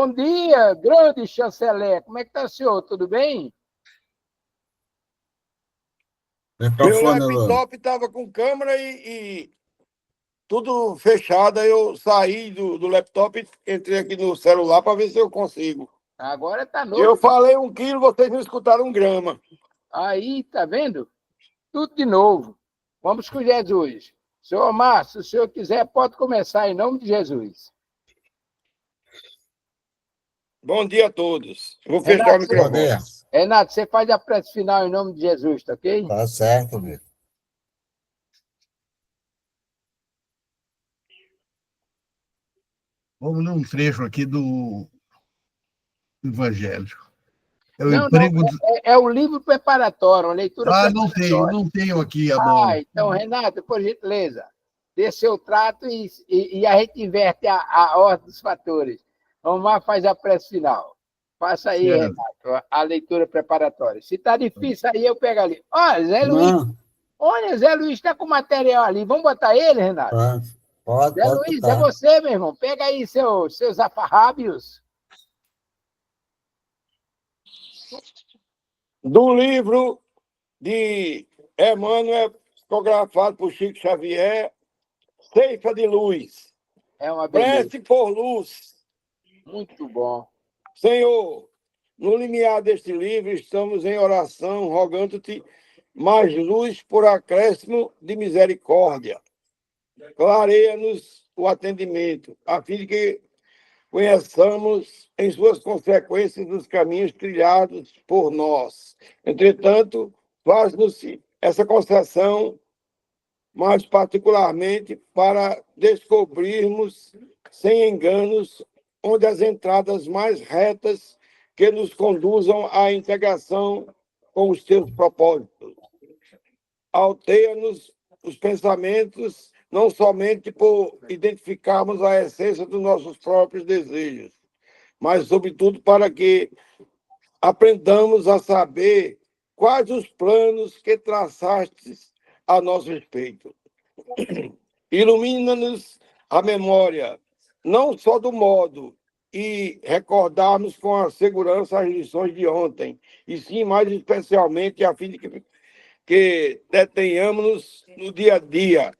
Bom dia, grande chanceler. Como é que está, senhor? Tudo bem? Meu laptop estava com câmera e tudo fechado. Aí eu saí do laptop e entrei aqui no celular para ver se eu consigo. Agora está novo. Eu falei 1 quilo, vocês não escutaram 1 grama. Aí, tá vendo? Tudo de novo. Vamos com Jesus. Senhor Márcio, se o senhor quiser, pode começar em nome de Jesus. Bom dia a todos. Vou fechar o microfone. Renato, você faz a prece final em nome de Jesus, tá ok? Tá certo, meu. Vamos num trecho aqui do Evangelho. É o livro preparatório, uma leitura preparatória. Não tenho aqui a mão. Então, Renato, por gentileza, dê seu trato e a gente inverte a ordem dos fatores. Vamos lá, faz a prece final. Faça aí, Certo. Renato, a leitura preparatória. Se está difícil, aí eu pego ali. Olha, Zé Luiz. Olha, Zé Luiz está com material ali. Vamos botar ele, Renato? Pode Zé Luiz, é você, meu irmão. Pega aí seus afarrábios. Do livro de Emmanuel, psicografado por Chico Xavier, Ceifa de Luz. É uma beleza. Prece por luz. Muito bom. Senhor, no limiar deste livro, estamos em oração, rogando-te mais luz por acréscimo de misericórdia. Clareia-nos o atendimento, a fim de que conheçamos em suas consequências os caminhos trilhados por nós. Entretanto, faz-nos essa concessão, mais particularmente para descobrirmos, sem enganos, onde as entradas mais retas que nos conduzam à integração com os teus propósitos. Alteia-nos os pensamentos, não somente por identificarmos a essência dos nossos próprios desejos, mas, sobretudo, para que aprendamos a saber quais os planos que traçastes a nosso respeito. Ilumina-nos a memória, não só do modo e recordarmos com a segurança as lições de ontem, e sim, mais especialmente, a fim de que detenhamos no dia a dia,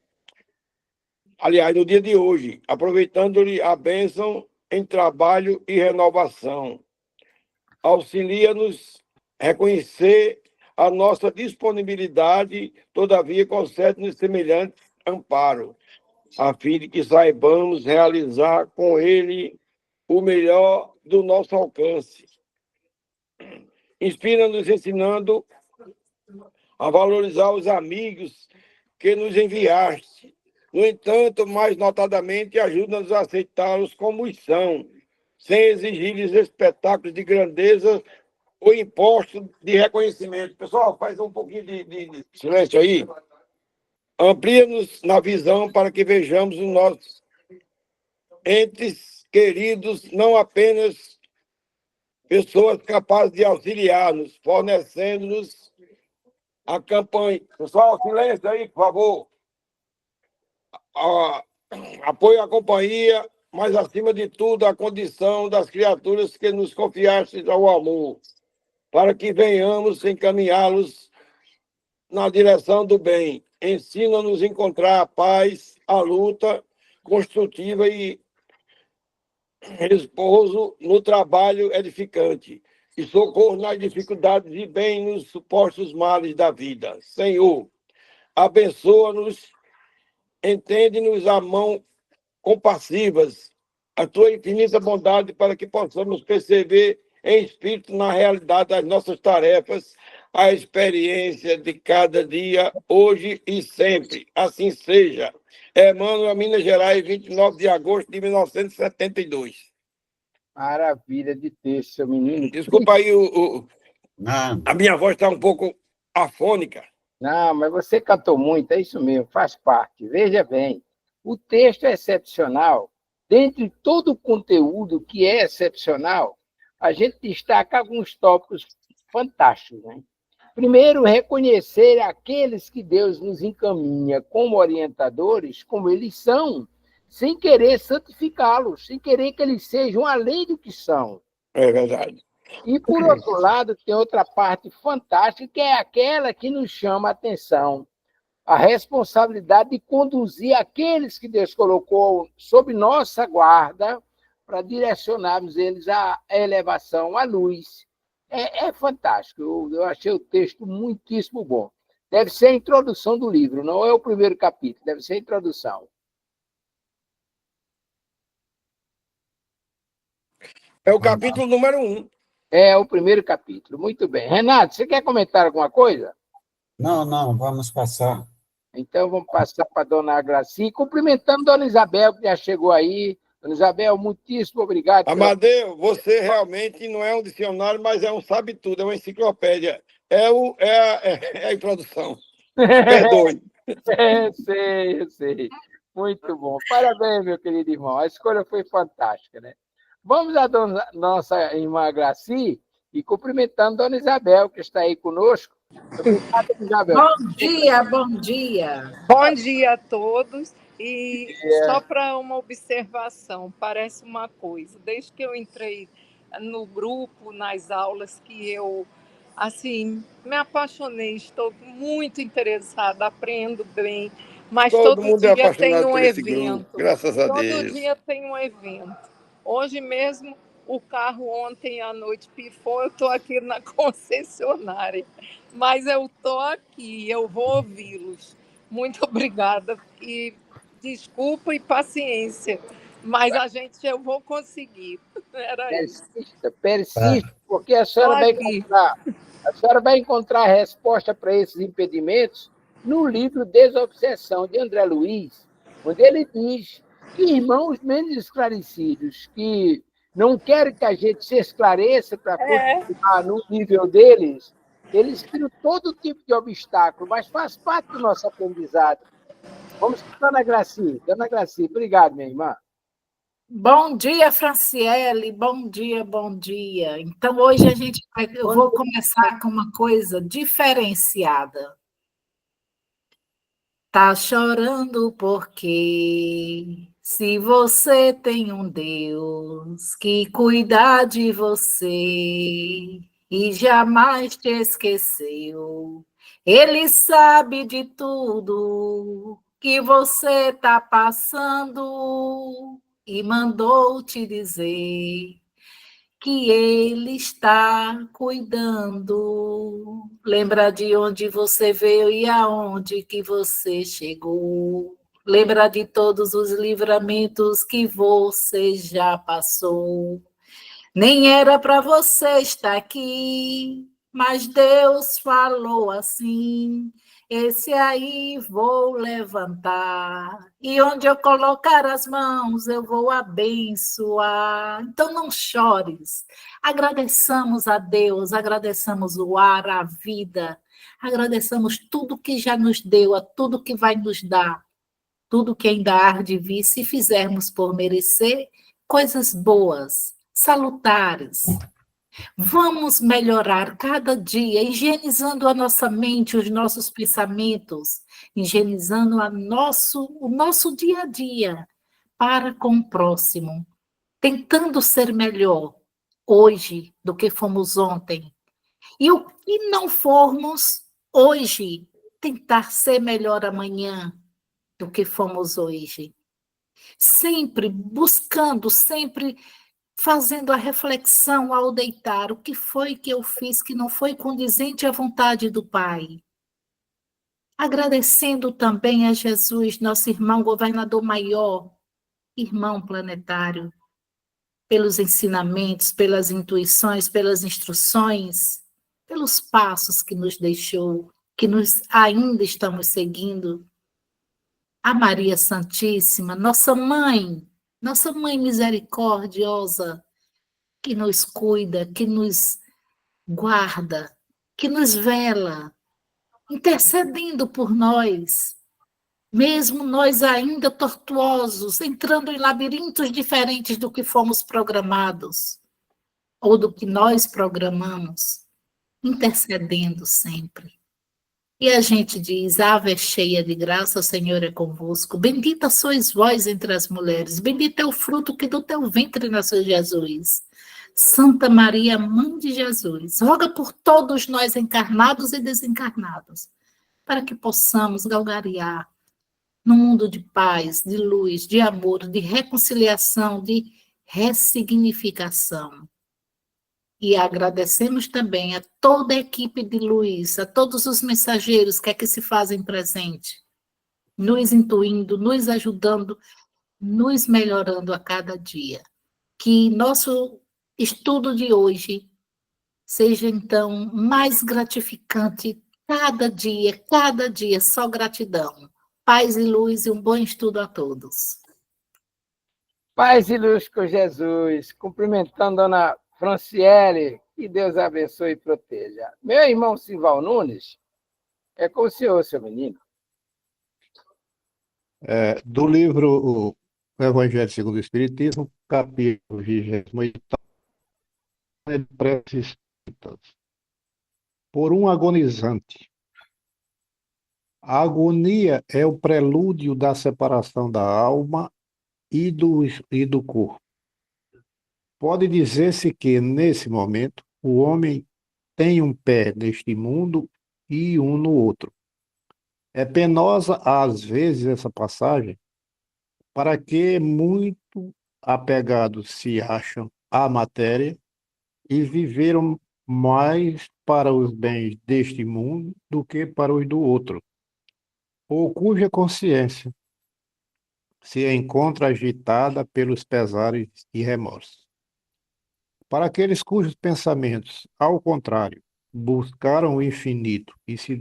aliás, no dia de hoje, aproveitando-lhe a bênção em trabalho e renovação. Auxilia-nos a reconhecer a nossa disponibilidade, todavia concede-nos semelhante amparo, a fim de que saibamos realizar com ele o melhor do nosso alcance. Inspira-nos ensinando a valorizar os amigos que nos enviaste. No entanto, mais notadamente, ajuda-nos a aceitá-los como são, sem exigir-lhes espetáculos de grandeza ou imposto de reconhecimento. Pessoal, faz um pouquinho de silêncio aí. Amplia-nos na visão para que vejamos os nossos entes queridos, não apenas pessoas capazes de auxiliar-nos, fornecendo-nos a campanha. Pessoal, silêncio aí, por favor. Apoio à companhia, mas, acima de tudo, a condição das criaturas que nos confiastes ao amor, para que venhamos encaminhá-los na direção do bem. Ensina-nos a encontrar a paz, a luta construtiva e repouso no trabalho edificante, e socorro nas dificuldades e bem nos supostos males da vida. Senhor, abençoa-nos, entende-nos a mão compassivas, a tua infinita bondade para que possamos perceber em espírito na realidade das nossas tarefas, a experiência de cada dia, hoje e sempre. Assim seja. Emmanuel, Minas Gerais, 29 de agosto de 1972. Maravilha de texto, seu menino. Desculpa aí, a minha voz está um pouco afônica. Não, mas você cantou muito, é isso mesmo, faz parte. Veja bem, o texto é excepcional. Dentre todo o conteúdo que é excepcional, a gente destaca alguns tópicos fantásticos, né? Primeiro, reconhecer aqueles que Deus nos encaminha como orientadores, como eles são, sem querer santificá-los, sem querer que eles sejam além do que são. É verdade. E, por outro lado, tem outra parte fantástica, que é aquela que nos chama a atenção. A responsabilidade de conduzir aqueles que Deus colocou sob nossa guarda para direcionarmos eles à elevação, à luz. É fantástico. Eu achei o texto muitíssimo bom. Deve ser a introdução do livro, não é o primeiro capítulo, deve ser a introdução. É o capítulo número 1. É o primeiro capítulo. Muito bem. Renato, você quer comentar alguma coisa? Não, vamos passar. Então, vamos passar para a dona Graci, cumprimentando a dona Isabel, que já chegou aí. Dona Isabel, muitíssimo obrigado. Amadeu, você realmente não é um dicionário, mas é um sabe-tudo, é uma enciclopédia. É a introdução. Perdoe. Eu sei. Muito bom. Parabéns, meu querido irmão. A escolha foi fantástica, né? Vamos à nossa irmã Graci e cumprimentando a dona Isabel, que está aí conosco. Obrigado, Isabel. Bom dia, bom dia. Bom dia a todos. E só para uma observação, parece uma coisa. Desde que eu entrei no grupo, nas aulas, que eu, assim, me apaixonei, estou muito interessada, aprendo bem, mas todo mundo é dia tem apaixonado um por esse evento. grupo, graças a Todo Deus. dia tem um evento. Hoje mesmo, o carro ontem à noite pifou, eu estou aqui na concessionária. Mas eu estou aqui, eu vou ouvi-los. Muito obrigada e desculpa e paciência, mas eu vou conseguir. Era isso. Persista, porque a senhora vai encontrar a resposta para esses impedimentos no livro Desobsessão, de André Luiz, onde ele diz que irmãos menos esclarecidos, que não querem que a gente se esclareça para continuar no nível deles, eles criam todo tipo de obstáculo, mas faz parte do nosso aprendizado. Vamos para a Dona Graci. Dona Graci, obrigado, minha irmã. Bom dia, Franciele. Bom dia, bom dia. Então, hoje eu vou começar com uma coisa diferenciada. Tá chorando porque se você tem um Deus que cuida de você e jamais te esqueceu, Ele sabe de tudo que você tá passando e mandou te dizer que Ele está cuidando. Lembra de onde você veio e aonde que você chegou. Lembra de todos os livramentos que você já passou. Nem era para você estar aqui, mas Deus falou assim: esse aí vou levantar, e onde eu colocar as mãos eu vou abençoar. Então não chores, agradeçamos a Deus, agradeçamos o ar, a vida, agradeçamos tudo que já nos deu, a tudo que vai nos dar, tudo que ainda há de vir, se fizermos por merecer coisas boas, salutares. Vamos melhorar cada dia, higienizando a nossa mente, os nossos pensamentos, higienizando o nosso dia a dia para com o próximo, tentando ser melhor hoje do que fomos ontem. E o que não formos hoje, tentar ser melhor amanhã do que fomos hoje. Sempre buscando, sempre fazendo a reflexão ao deitar, o que foi que eu fiz que não foi condizente à vontade do Pai. Agradecendo também a Jesus, nosso irmão governador maior, irmão planetário, pelos ensinamentos, pelas intuições, pelas instruções, pelos passos que nos deixou, que nós ainda estamos seguindo. A Maria Santíssima, nossa mãe misericordiosa, que nos cuida, que nos guarda, que nos vela, intercedendo por nós, mesmo nós ainda tortuosos, entrando em labirintos diferentes do que fomos programados, ou do que nós programamos, intercedendo sempre. E a gente diz, Ave cheia de graça, o Senhor é convosco. Bendita sois vós entre as mulheres. Bendito é o fruto que do teu ventre nasceu Jesus. Santa Maria, Mãe de Jesus, roga por todos nós encarnados e desencarnados, para que possamos galgariar num mundo de paz, de luz, de amor, de reconciliação, de ressignificação. E agradecemos também a toda a equipe de luz, a todos os mensageiros que aqui se fazem presente, nos intuindo, nos ajudando, nos melhorando a cada dia. Que nosso estudo de hoje seja, então, mais gratificante cada dia, só gratidão. Paz e luz e um bom estudo a todos. Paz e luz com Jesus, cumprimentando a Dona Franciele, que Deus abençoe e proteja. Meu irmão Sival Nunes, é com o senhor, seu menino. Do livro O Evangelho segundo o Espiritismo, capítulo 28, preces espíritas. Por um agonizante. A agonia é o prelúdio da separação da alma e do corpo. Pode dizer-se que, nesse momento, o homem tem um pé neste mundo e um no outro. É penosa, às vezes, essa passagem, para que muito apegados se acham à matéria e viveram mais para os bens deste mundo do que para os do outro, ou cuja consciência se encontra agitada pelos pesares e remorsos. Para aqueles cujos pensamentos, ao contrário, buscaram o infinito e se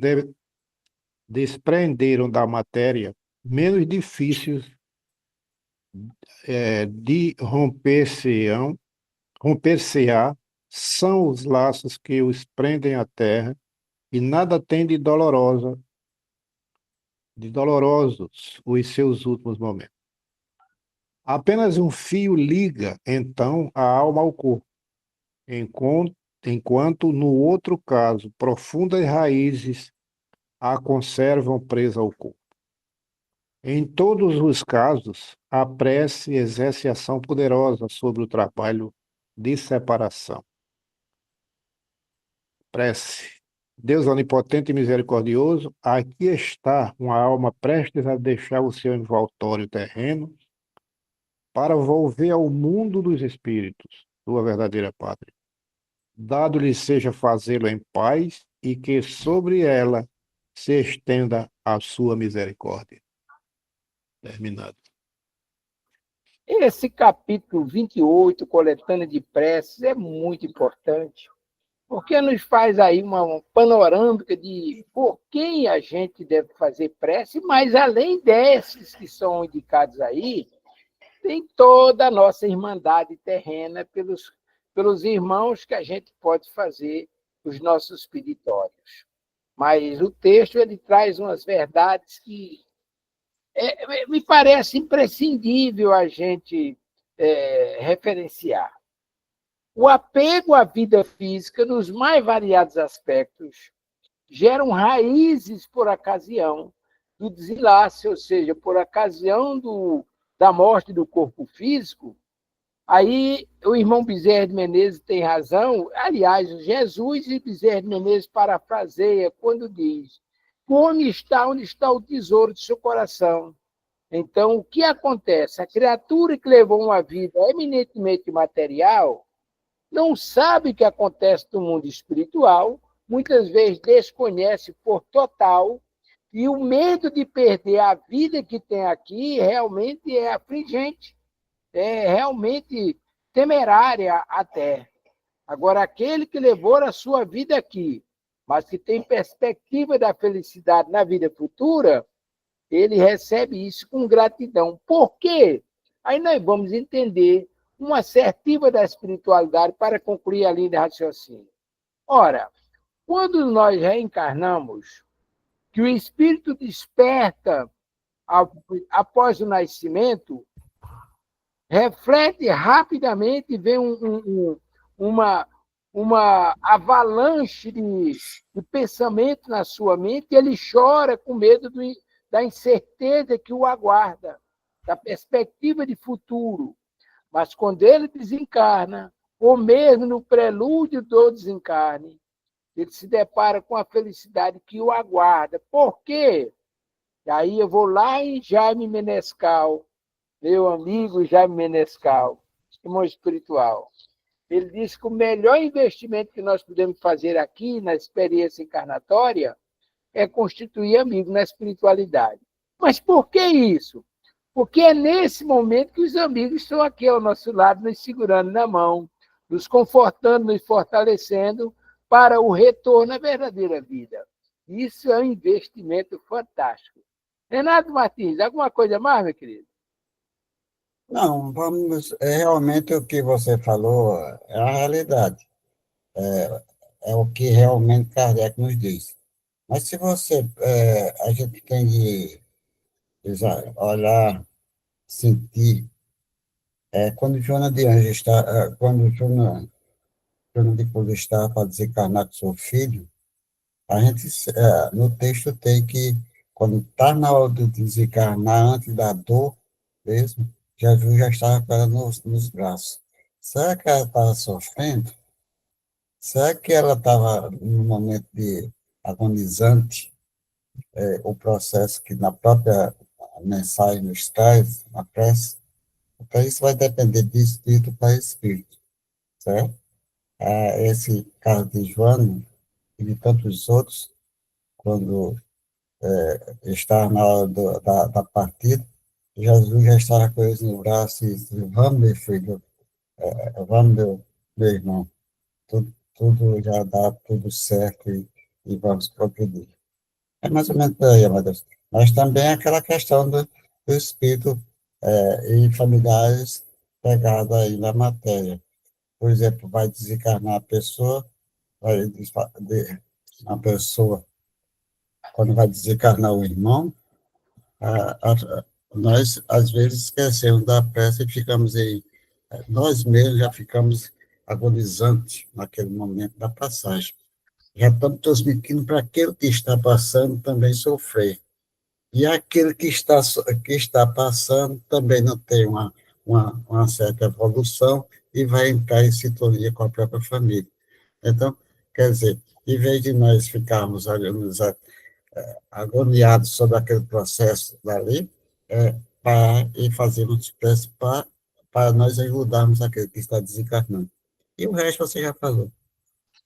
desprenderam da matéria, menos difíceis de romper-se-á são os laços que os prendem à terra, e nada tem de dolorosos os seus últimos momentos. Apenas um fio liga, então, a alma ao corpo, enquanto no outro caso, profundas raízes a conservam presa ao corpo. Em todos os casos, a prece exerce ação poderosa sobre o trabalho de separação. Prece. Deus onipotente e misericordioso, aqui está uma alma prestes a deixar o seu envoltório terreno para volver ao mundo dos espíritos, sua verdadeira pátria. Dado-lhe seja fazê-lo em paz e que sobre ela se estenda a sua misericórdia. Terminado. Esse capítulo 28, coletânea de preces, é muito importante, porque nos faz aí uma panorâmica de por quem a gente deve fazer prece, mas além desses que são indicados aí, tem toda a nossa irmandade terrena pelos irmãos que a gente pode fazer os nossos peditórios. Mas o texto ele traz umas verdades que me parece imprescindível a gente referenciar. O apego à vida física, nos mais variados aspectos, geram raízes por ocasião do desenlace, ou seja, por ocasião da morte do corpo físico. Aí o irmão Bezerra de Menezes tem razão, aliás, Jesus e Bezerra de Menezes parafraseia quando diz: o homem está onde está o tesouro de seu coração. Então, o que acontece? A criatura que levou uma vida eminentemente material não sabe o que acontece no mundo espiritual, muitas vezes desconhece por total, e o medo de perder a vida que tem aqui realmente é afligente, é realmente temerária até. Agora, aquele que levou a sua vida aqui, mas que tem perspectiva da felicidade na vida futura, ele recebe isso com gratidão. Por quê? Aí nós vamos entender uma assertiva da espiritualidade para concluir a linha de raciocínio. Ora, quando nós reencarnamos, que o espírito desperta após o nascimento, reflete rapidamente e vê uma avalanche de pensamento na sua mente, e ele chora com medo da incerteza que o aguarda, da perspectiva de futuro. Mas quando ele desencarna, ou mesmo no prelúdio do desencarne, ele se depara com a felicidade que o aguarda. Por quê? E aí eu vou lá em Jaime Menescal, meu amigo Jaime Menescal, irmão espiritual. Ele disse que o melhor investimento que nós podemos fazer aqui na experiência encarnatória é constituir amigo na espiritualidade. Mas por que isso? Porque é nesse momento que os amigos estão aqui ao nosso lado, nos segurando na mão, nos confortando, nos fortalecendo para o retorno à verdadeira vida. Isso é um investimento fantástico. Renato Martins, alguma coisa mais, meu querido? Não, vamos. Realmente o que você falou é a realidade. É o que realmente Kardec nos diz. Mas se você. A gente tem de olhar, sentir. Quando Joana de Anjos está. Quando Joana de Cruz está para desencarnar com seu filho, a gente, no texto tem que, quando está na hora de desencarnar, antes da dor mesmo, Jesus já estava com ela nos braços. Será que ela estava sofrendo? Será que ela estava no momento de agonizante, o processo que na própria mensagem nos traz, na prece? Então, isso vai depender de espírito para espírito, certo? Esse caso de Joana e de tantos outros, quando está na hora da partida, Jesus já estava com eles no braço e disse: vamos, meu filho, vamos, meu irmão, tudo já dá tudo certo e vamos progredir. É mais ou menos por aí, meu Deus. Mas também é aquela questão do espírito e familiares pegados aí na matéria. Por exemplo, vai desencarnar a pessoa, a pessoa, quando vai desencarnar o irmão, nós, às vezes, esquecemos da prece e ficamos aí, nós mesmos já ficamos agonizantes naquele momento da passagem. Já estamos transmitindo para aquele que está passando também sofrer. E aquele que está passando também não tem uma certa evolução e vai entrar em sintonia com a própria família. Então, quer dizer, em vez de nós ficarmos agoniados sobre aquele processo dali, e fazermos prece para nós ajudarmos aquele que está desencarnando. E o resto você já falou.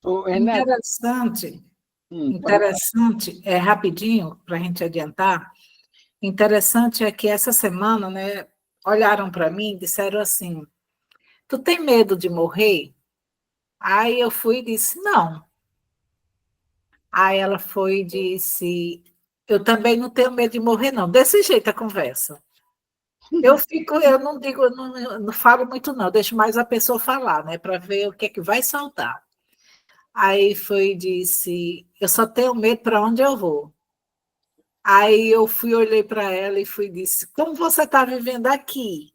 Ô, Renato, Interessante, pode falar. interessante, rapidinho, para a gente adiantar, interessante é que essa semana, né, olharam para mim e disseram assim, tu tem medo de morrer? Aí eu fui e disse, não. Aí ela foi e disse, eu também não tenho medo de morrer, não. Desse jeito a conversa. Eu não digo, não falo muito, não, deixo mais a pessoa falar, né, para ver o que é que vai saltar. Aí foi e disse, eu só tenho medo para onde eu vou. Aí eu fui, olhei para ela e fui e disse, como você está vivendo aqui?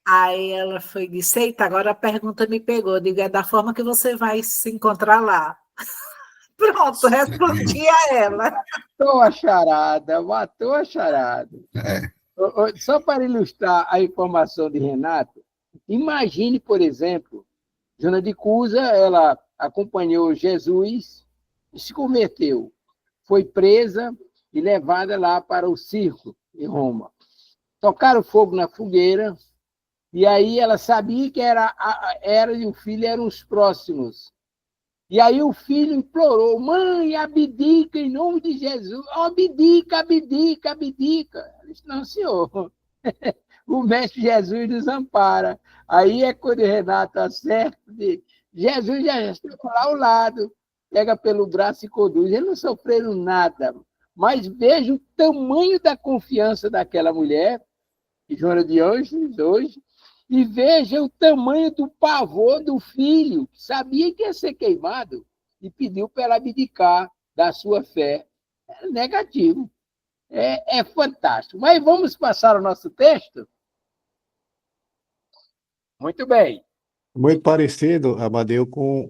Aí ela foi e disse, eita, agora a pergunta me pegou, digo, é da forma que você vai se encontrar lá. Pronto, respondi a ela. Matou a charada. Só para ilustrar a informação de Renato, imagine, por exemplo, Joana de Cusa, ela acompanhou Jesus e se converteu. Foi presa e levada lá para o circo, em Roma. Tocaram fogo na fogueira, e aí ela sabia que ela e o filho eram os próximos. E aí o filho implorou, mãe, abdica em nome de Jesus, abdica, abdica, abdica. Ela disse, não, senhor, o mestre Jesus nos ampara. Aí é quando o Renato acerta, Jesus já estava lá ao lado, pega pelo braço e conduz. Eles não sofreram nada, mas veja o tamanho da confiança daquela mulher, Joana de Anjos, hoje, e veja o tamanho do pavor do filho, que sabia que ia ser queimado, e pediu para ela abdicar da sua fé. É negativo. É fantástico. Mas vamos passar ao nosso texto? Muito bem. Muito parecido, Amadeu, com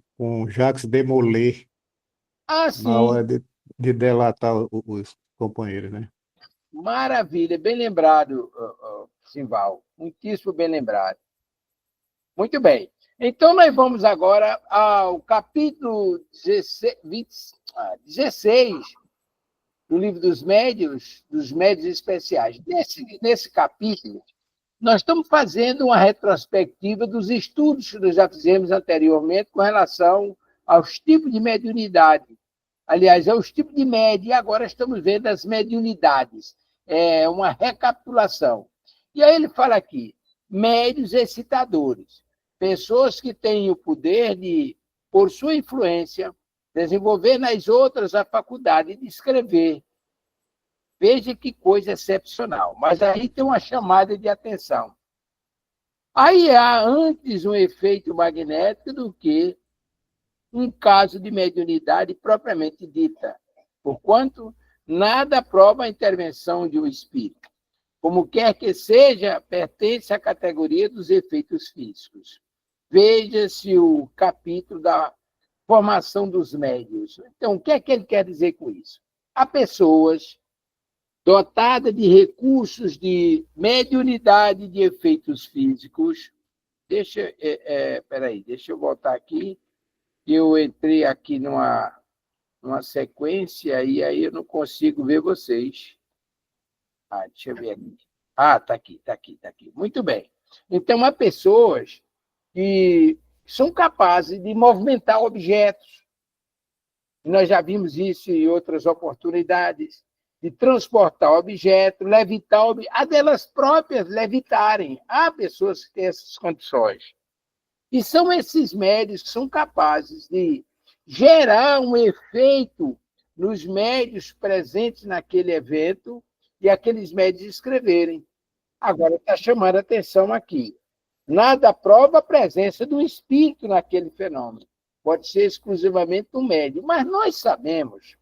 Jacques Demolay, Ah, na sim, hora de delatar os companheiros, né? maravilha, bem lembrado, Simval. Muitíssimo bem lembrado. Muito bem. Então, nós vamos agora ao capítulo 16 do livro dos médios especiais. Nesse capítulo, nós estamos fazendo uma retrospectiva dos estudos que nós já fizemos anteriormente com relação aos tipos de mediunidade. Aliás, aos tipos de média, e agora estamos vendo as mediunidades. É uma recapitulação. E aí ele fala aqui, médios excitadores, pessoas que têm o poder de, por sua influência, desenvolver nas outras a faculdade de escrever. Veja que coisa excepcional. Mas aí tem uma chamada de atenção. Aí há antes um efeito magnético do que um caso de mediunidade propriamente dita, porquanto nada prova a intervenção de um espírito. Como quer que seja, pertence à categoria dos efeitos físicos. Veja-se o capítulo da formação dos médios. Então, o que é que ele quer dizer com isso? Há pessoas dotada de recursos de mediunidade de efeitos físicos. Deixa eu voltar aqui. Eu entrei aqui numa sequência e aí eu não consigo ver vocês. Deixa eu ver aqui. Está aqui, está aqui, está aqui. Muito bem. Então, há pessoas que são capazes de movimentar objetos. Nós já vimos isso em outras oportunidades, de transportar objetos, levitar objetos, a delas próprias levitarem. Há pessoas que têm essas condições. E são esses médios que são capazes de gerar um efeito nos médios presentes naquele evento e aqueles médios escreverem. Agora, está chamando a atenção aqui. Nada prova a presença do espírito naquele fenômeno. Pode ser exclusivamente do médium. Mas nós sabemos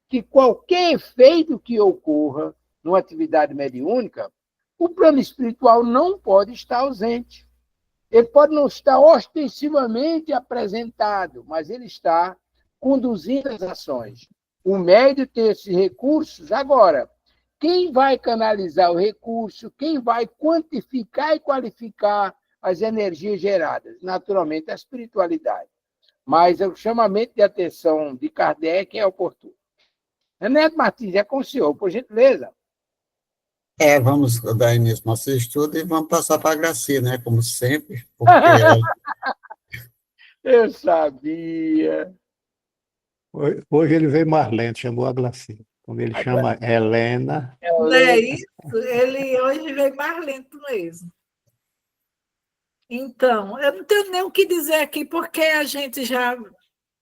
que qualquer efeito que ocorra numa atividade mediúnica, o plano espiritual não pode estar ausente. Ele pode não estar ostensivamente apresentado, mas ele está conduzindo as ações. O médium tem esses recursos. Agora, quem vai canalizar o recurso, quem vai quantificar e qualificar as energias geradas? Naturalmente, a espiritualidade. Mas o chamamento de atenção de Kardec é oportuno. Renato Martins, é com o senhor, por gentileza. Vamos dar início ao nosso estudo e vamos passar para a Graci, né? Como sempre, porque Eu sabia. Hoje ele veio mais lento, chamou a Glaci. Quando ele chama Helena, Não é isso? Ele hoje veio mais lento mesmo. Então, eu não tenho nem o que dizer aqui, porque a gente já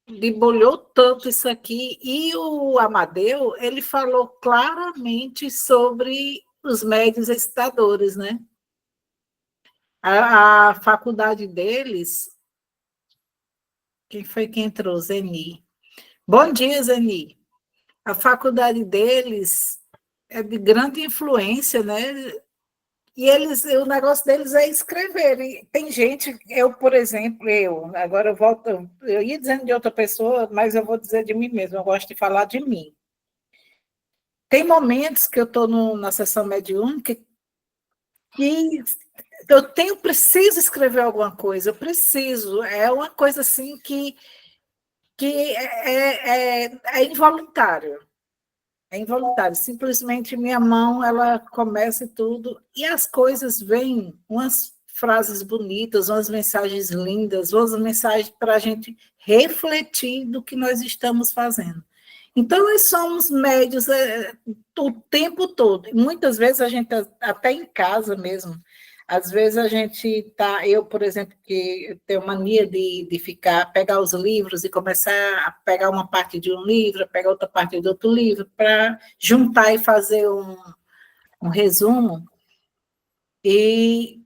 debulhou tanto isso aqui, e o Amadeu, ele falou claramente sobre os médios excitadores, né? A faculdade deles, quem foi que entrou? Zeni. Bom dia, Zeni. A faculdade deles é de grande influência, né? E o negócio deles é escrever. E tem gente, por exemplo, agora eu ia dizendo de outra pessoa, mas eu vou dizer de mim mesma, eu gosto de falar de mim. Tem momentos que eu estou na sessão mediúnica que eu preciso escrever alguma coisa, eu preciso. É uma coisa assim que é involuntário. É involuntário, simplesmente minha mão, ela começa e tudo, e as coisas vêm, umas frases bonitas, umas mensagens lindas, umas mensagens para a gente refletir do que nós estamos fazendo. Então, nós somos médios o tempo todo, e muitas vezes a gente, até em casa mesmo, às vezes a gente está, eu, por exemplo, que tenho mania de pegar os livros e começar a pegar uma parte de um livro, pegar outra parte de outro livro, para juntar e fazer um resumo. E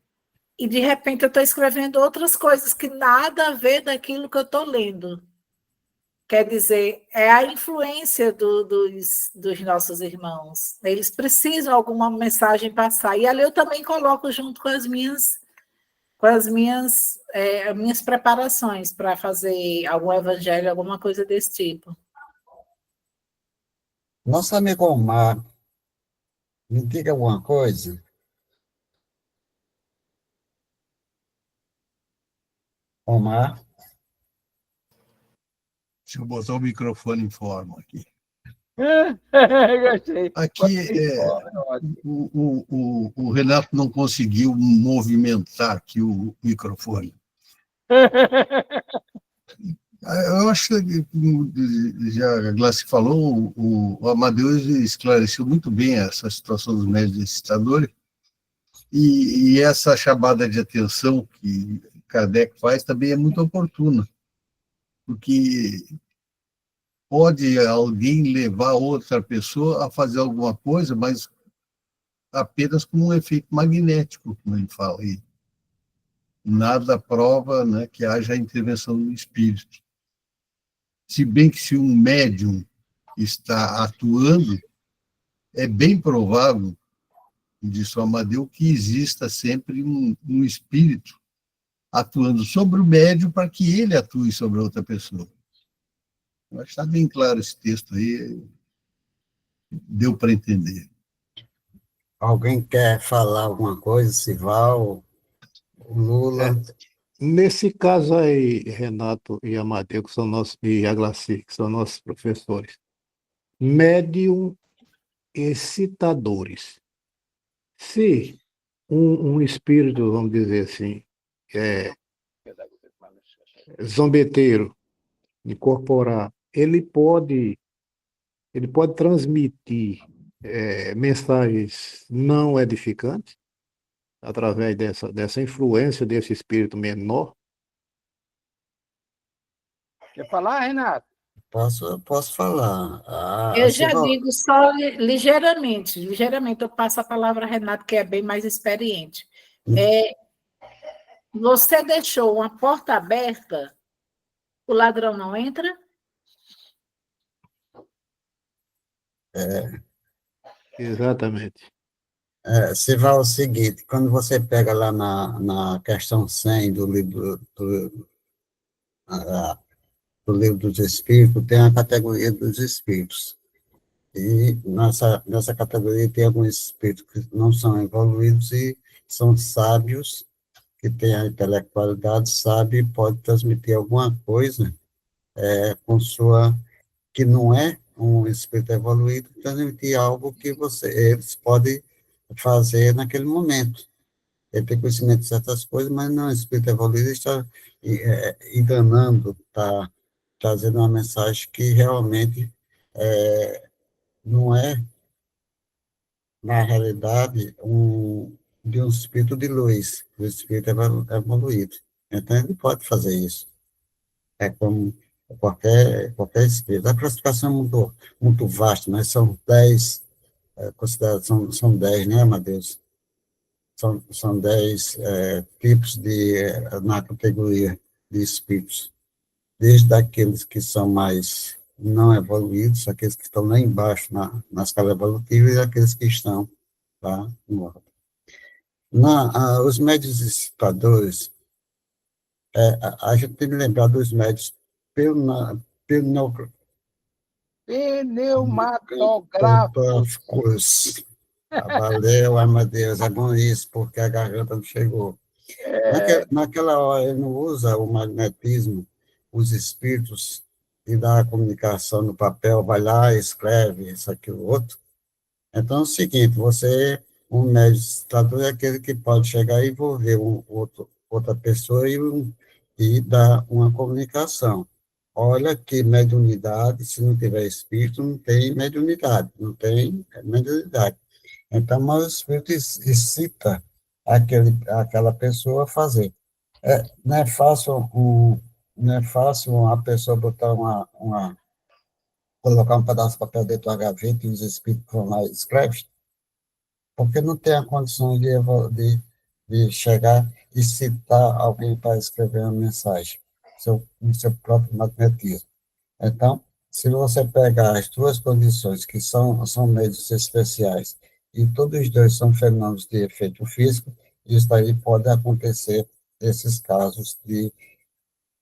de repente eu estou escrevendo outras coisas que nada a ver daquilo que eu estou lendo. Quer dizer, é a influência dos nossos irmãos. Eles precisam alguma mensagem passar. E ali eu também coloco junto com com as minhas preparações para fazer algum evangelho, alguma coisa desse tipo. Nosso amigo Omar, me diga alguma coisa. Omar, Deixa eu botar o microfone em forma aqui. Gostei. Aqui, o Renato não conseguiu movimentar aqui o microfone. Eu acho que, já a Glace falou, o Amadeus esclareceu muito bem essa situação dos médios excitadores, e essa chamada de atenção que Kardec faz também é muito oportuna, porque pode alguém levar outra pessoa a fazer alguma coisa, mas apenas com um efeito magnético, como ele fala aí. Nada prova, né, que haja a intervenção do espírito. Se bem que se um médium está atuando, é bem provável, disse o Amadeu, que exista sempre um espírito atuando sobre o médium para que ele atue sobre a outra pessoa. Eu acho que está bem claro esse texto aí, deu para entender. alguém quer falar alguma coisa? Sival, Lula? Nesse caso aí, Renato e Amadeu, que são nossos, e a Glaci, que são nossos professores, médium excitadores. Se um espírito, vamos dizer assim, zombeteiro, incorporar, ele pode transmitir mensagens não edificantes através dessa influência desse espírito menor. Quer falar, Renato? Posso falar. Eu já digo só ligeiramente, eu passo a palavra a Renato, que é bem mais experiente. Você deixou uma porta aberta, o ladrão não entra? Exatamente. Sival, é o seguinte, quando você pega lá na questão 100 do livro do livro dos Espíritos, tem a categoria dos Espíritos. E nessa categoria tem alguns espíritos que não são evoluídos e são sábios, que têm a intelectualidade, sabe, e pode transmitir alguma coisa com sua, que não é um espírito evoluído, transmitir algo que eles podem fazer naquele momento. Ele tem conhecimento de certas coisas, mas não, o espírito evoluído está enganando, está trazendo uma mensagem que realmente não é, na realidade, de um espírito de luz, do espírito evoluído. Então, ele pode fazer isso. É como qualquer espírito. A classificação é muito vasta, mas são 10, são 10, né, Amadeus? São 10 tipos na categoria de espíritos. Desde aqueles que são mais não evoluídos, aqueles que estão lá embaixo na escala evolutiva, e aqueles que estão lá no alto. Os médios excitadores, a gente tem que lembrar dos médios pneumatográficos. Valeu, Amadeus, é bom isso, porque a garganta não chegou. Naquela hora, ele não usa o magnetismo, os espíritos, e dá a comunicação no papel, vai lá, escreve isso, aquilo, outro. Então, é o seguinte, um médium excitador é aquele que pode chegar e envolver outra pessoa e dar uma comunicação. Olha que mediunidade, se não tiver espírito, não tem mediunidade, não tem mediunidade. Então, mas o espírito excita aquela pessoa a fazer. Não é fácil uma pessoa botar colocar um pedaço de papel dentro da gaveta e os espíritos vão lá e escrevem, porque não tem a condição de chegar e citar alguém para escrever uma mensagem, no seu próprio magnetismo. Então, se você pegar as duas condições, que são meios especiais, e todos os dois são fenômenos de efeito físico, isso aí pode acontecer esses casos de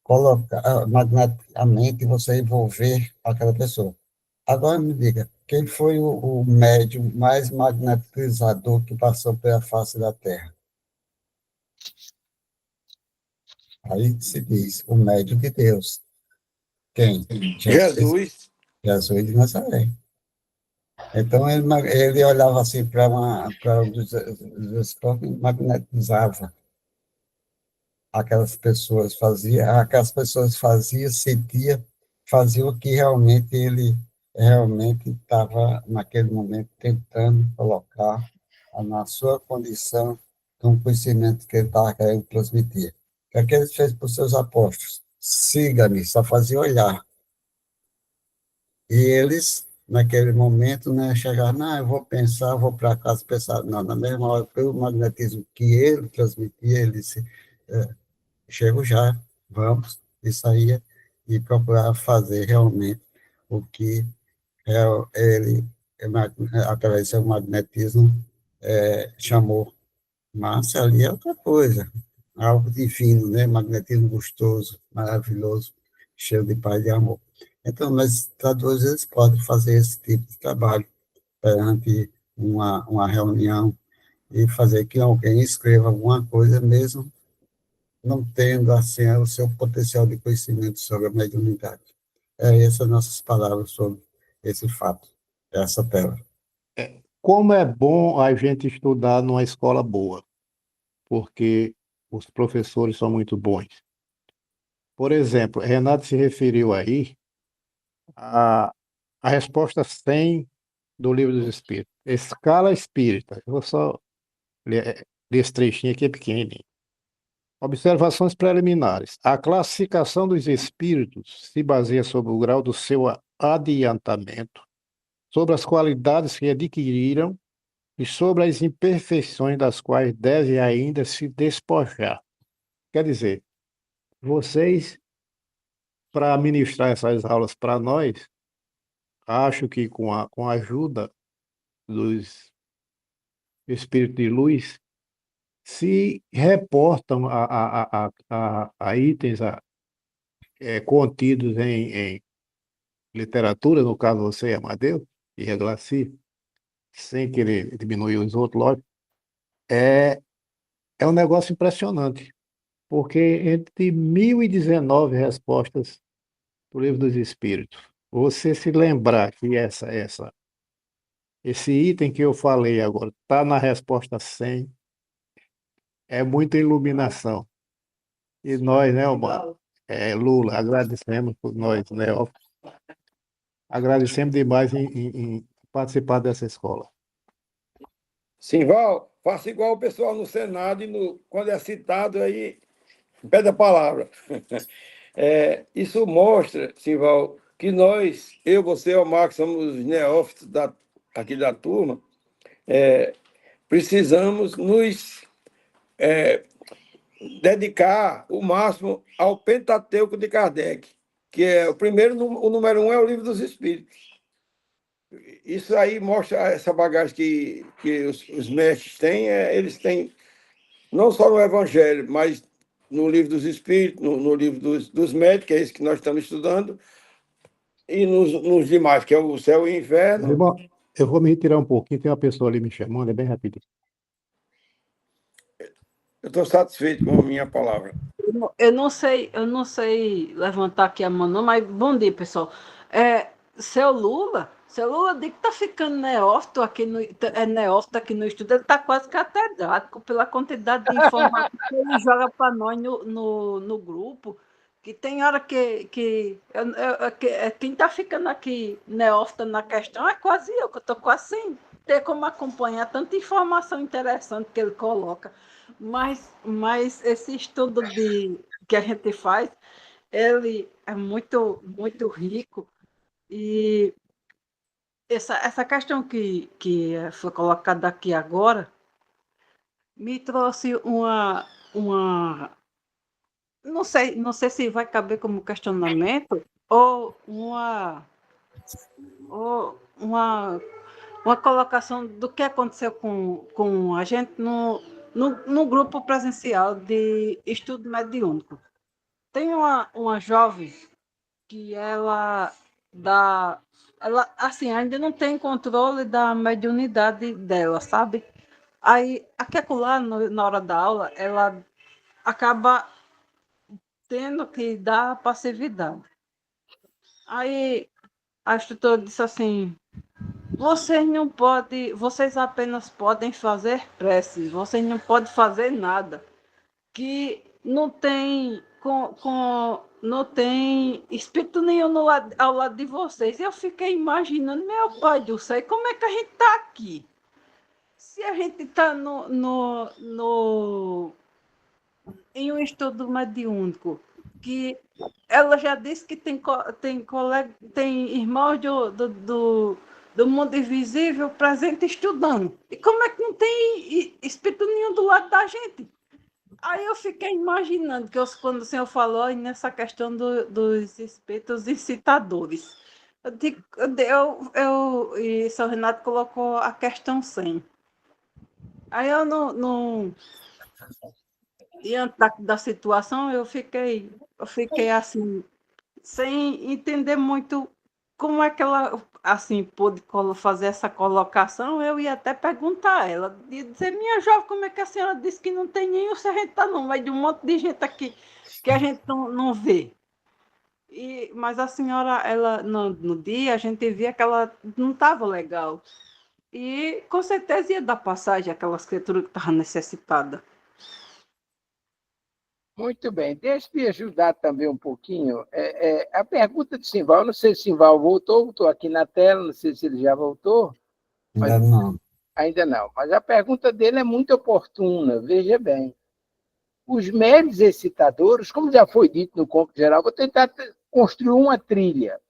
colocar magneticamente você envolver aquela pessoa. Agora me diga, quem foi o médium mais magnetizador que passou pela face da Terra? Aí se diz, o médium de Deus. Quem? Jesus, Jesus. Jesus de Nazaré. Então ele olhava assim para um dos corpos e magnetizava aquelas pessoas faziam, sentia, faziam o que realmente ele realmente estava naquele momento tentando colocar na sua condição com o conhecimento que ele estava querendo transmitir. O que é que ele fez para os seus apóstolos? Siga-me, só fazia olhar. E eles, naquele momento, né, chegaram, não, eu vou pensar, vou para casa pensar. Não, na mesma hora, pelo magnetismo que ele transmitia, ele disse, chego já, vamos, e saía e procurar fazer realmente o que ele, através do seu magnetismo, chamou. Mas ali é outra coisa, algo divino, né? Magnetismo gostoso, maravilhoso, cheio de paz e amor. Então, mas traduzes eles podem fazer esse tipo de trabalho perante uma reunião e fazer que alguém escreva alguma coisa mesmo não tendo assim o seu potencial de conhecimento sobre a mediunidade. Essas nossas palavras sobre esse fato, essa tela. Como é bom a gente estudar numa escola boa, porque os professores são muito bons. Por exemplo, Renato se referiu aí à resposta 100 do Livro dos Espíritos. Escala espírita. Eu vou só ler esse trechinho aqui, é pequenininho. Observações preliminares. A classificação dos espíritos se baseia sobre o grau do seu adiantamento, sobre as qualidades que adquiriram e sobre as imperfeições das quais devem ainda se despojar. Quer dizer, vocês, para ministrar essas aulas para nós, acho que com a ajuda dos espíritos de luz, se reportam a itens contidos em literatura, no caso você, Amadeu, e a Glaci, sem querer diminuir os outros, lógico, é, é um negócio impressionante, porque entre 1019 respostas do Livro dos Espíritos, você se lembrar que esse item que eu falei agora está na resposta 100, é muita iluminação. E nós, né, Omar? Lula, agradecemos por nós, né? Agradecemos demais em participar dessa escola. Simval, faça igual o pessoal no Senado e quando é citado aí, pede a palavra. Isso mostra, Simval, que nós, eu, você e o Marcos, somos neófitos aqui da turma, precisamos nos dedicar o máximo ao Pentateuco de Kardec, que é o número 1 é o Livro dos Espíritos. Isso aí mostra essa bagagem que os mestres têm, eles têm não só no Evangelho, mas no Livro dos Espíritos, no Livro dos Médicos, que é esse que nós estamos estudando, e nos demais, que é o Céu e o Inferno. Irmão, eu vou me retirar um pouquinho, tem uma pessoa ali me chamando, é bem rapidinho. Eu estou satisfeito com a minha palavra. Eu não sei levantar aqui a mão, não, mas bom dia, pessoal. Seu Lula, de que tá ficando neófito aqui neófito aqui no estudo, ele tá quase catedrático pela quantidade de informação que ele joga para nós no grupo, que tem hora quem tá ficando aqui neófito na questão é quase eu, que eu tô quase sem ter como acompanhar tanta informação interessante que ele coloca. Mas esse estudo que a gente faz, ele é muito, muito rico e essa questão que foi colocada aqui agora me trouxe não sei se vai caber como questionamento ou uma colocação do que aconteceu com a gente no grupo presencial de estudo mediúnico. Tem uma jovem que ela assim, ainda não tem controle da mediunidade dela, sabe? Aí, lá na hora da aula, ela acaba tendo que dar passividade. Aí a instrutora disse assim: vocês apenas podem fazer preces, vocês não podem fazer nada, que não tem não tem espírito nenhum ao lado de vocês. Eu fiquei imaginando, meu pai do céu, como é que a gente está aqui? Se a gente está em um estudo mediúnico, que ela já disse que tem irmãos do mundo invisível presente estudando. E como é que não tem espírito nenhum do lado da gente? Aí eu fiquei imaginando, quando o senhor falou nessa questão dos espíritos incitadores. E São Renato colocou a questão 100. Aí eu não diante da situação, eu fiquei assim, sem entender muito como é que ela assim pôde fazer essa colocação. Eu ia até perguntar a ela, dizer: minha jovem, como é que a senhora disse que não tem nenhum, se a gente está no meio de um monte de gente aqui que a gente não vê? Mas a senhora, ela no dia, a gente via que ela não estava legal. E com certeza ia dar passagem àquelas criaturas que estavam necessitadas. Muito bem, deixa eu ajudar também um pouquinho. A pergunta de Simval, não sei se Simval voltou, estou aqui na tela, não sei se ele já voltou. Ainda não. Ainda não, mas a pergunta dele é muito oportuna, veja bem. Os médios excitadores, como já foi dito no campo geral, vou tentar construir uma trilha.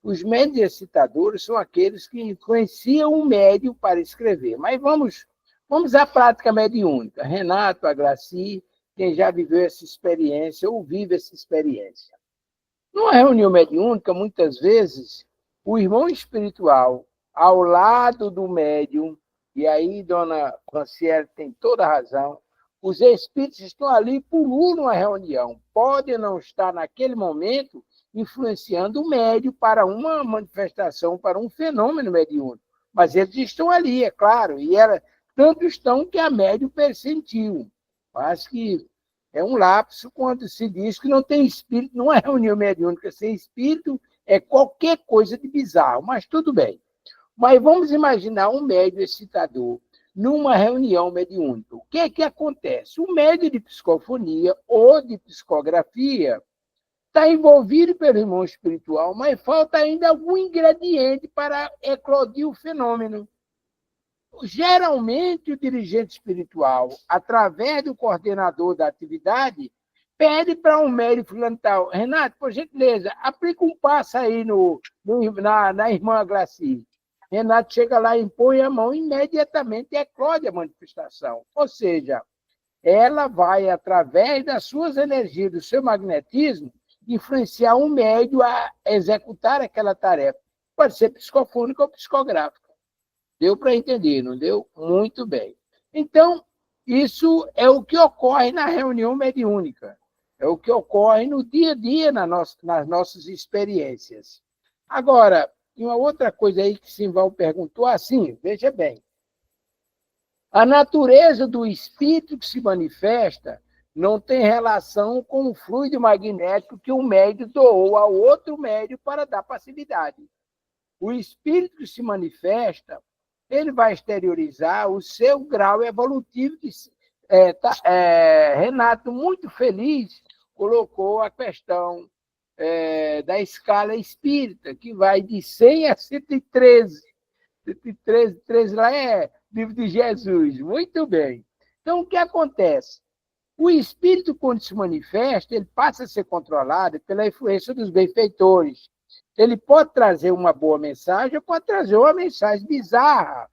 Os médios excitadores são aqueles que influenciam o médio para escrever. Mas vamos à prática mediúnica. Renato, a Glaci, quem já viveu essa experiência ou vive essa experiência. Numa reunião mediúnica, muitas vezes, o irmão espiritual, ao lado do médium, e aí dona Franciele tem toda a razão, os espíritos estão ali pululam a reunião, podem não estar naquele momento influenciando o médium para uma manifestação, para um fenômeno mediúnico, mas eles estão ali, é claro, e tanto estão que a médium pressentiu. Acho que é um lapso quando se diz que não tem espírito, não é reunião mediúnica sem espírito, é qualquer coisa de bizarro, mas tudo bem. Mas vamos imaginar um médium excitador numa reunião mediúnica. O que é que acontece? O médium de psicofonia ou de psicografia está envolvido pelo irmão espiritual, mas falta ainda algum ingrediente para eclodir o fenômeno. Geralmente, o dirigente espiritual, através do coordenador da atividade, pede para um médium fulano tal: Renato, por gentileza, aplica um passo aí na irmã Glaci. Renato chega lá, impõe a mão, imediatamente eclode a manifestação. Ou seja, ela vai, através das suas energias, do seu magnetismo, influenciar um médium a executar aquela tarefa. Pode ser psicofônica ou psicográfica. Deu para entender, não deu? Muito bem. Então, isso é o que ocorre na reunião mediúnica. É o que ocorre no dia a dia nas nossas experiências. Agora, uma outra coisa aí que Simval perguntou, assim, veja bem. A natureza do espírito que se manifesta não tem relação com o fluido magnético que um médium doou ao outro médium para dar passividade. O espírito que se manifesta, ele vai exteriorizar o seu grau evolutivo. Renato, muito feliz, colocou a questão da escala espírita, que vai de 100 a 113. 113 lá é livro de Jesus. Muito bem. Então, o que acontece? O espírito, quando se manifesta, ele passa a ser controlado pela influência dos benfeitores. Ele pode trazer uma boa mensagem ou pode trazer uma mensagem bizarra.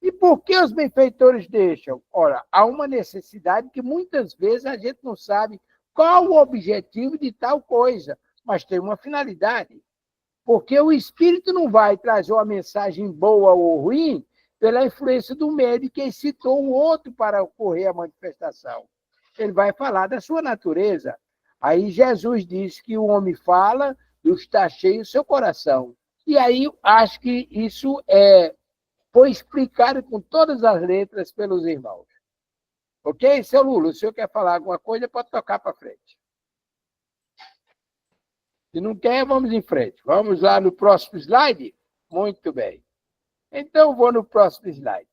E por que os benfeitores deixam? Ora, há uma necessidade que muitas vezes a gente não sabe qual o objetivo de tal coisa, mas tem uma finalidade. Porque o espírito não vai trazer uma mensagem boa ou ruim pela influência do médium que excitou o outro para ocorrer a manifestação. Ele vai falar da sua natureza. Aí Jesus diz que o homem fala do que está cheio o seu coração. E aí acho que isso foi explicado com todas as letras pelos irmãos. Ok? Seu Lula, o senhor quer falar alguma coisa, pode tocar para frente. Se não quer, vamos em frente. Vamos lá no próximo slide? Muito bem. Então, vou no próximo slide.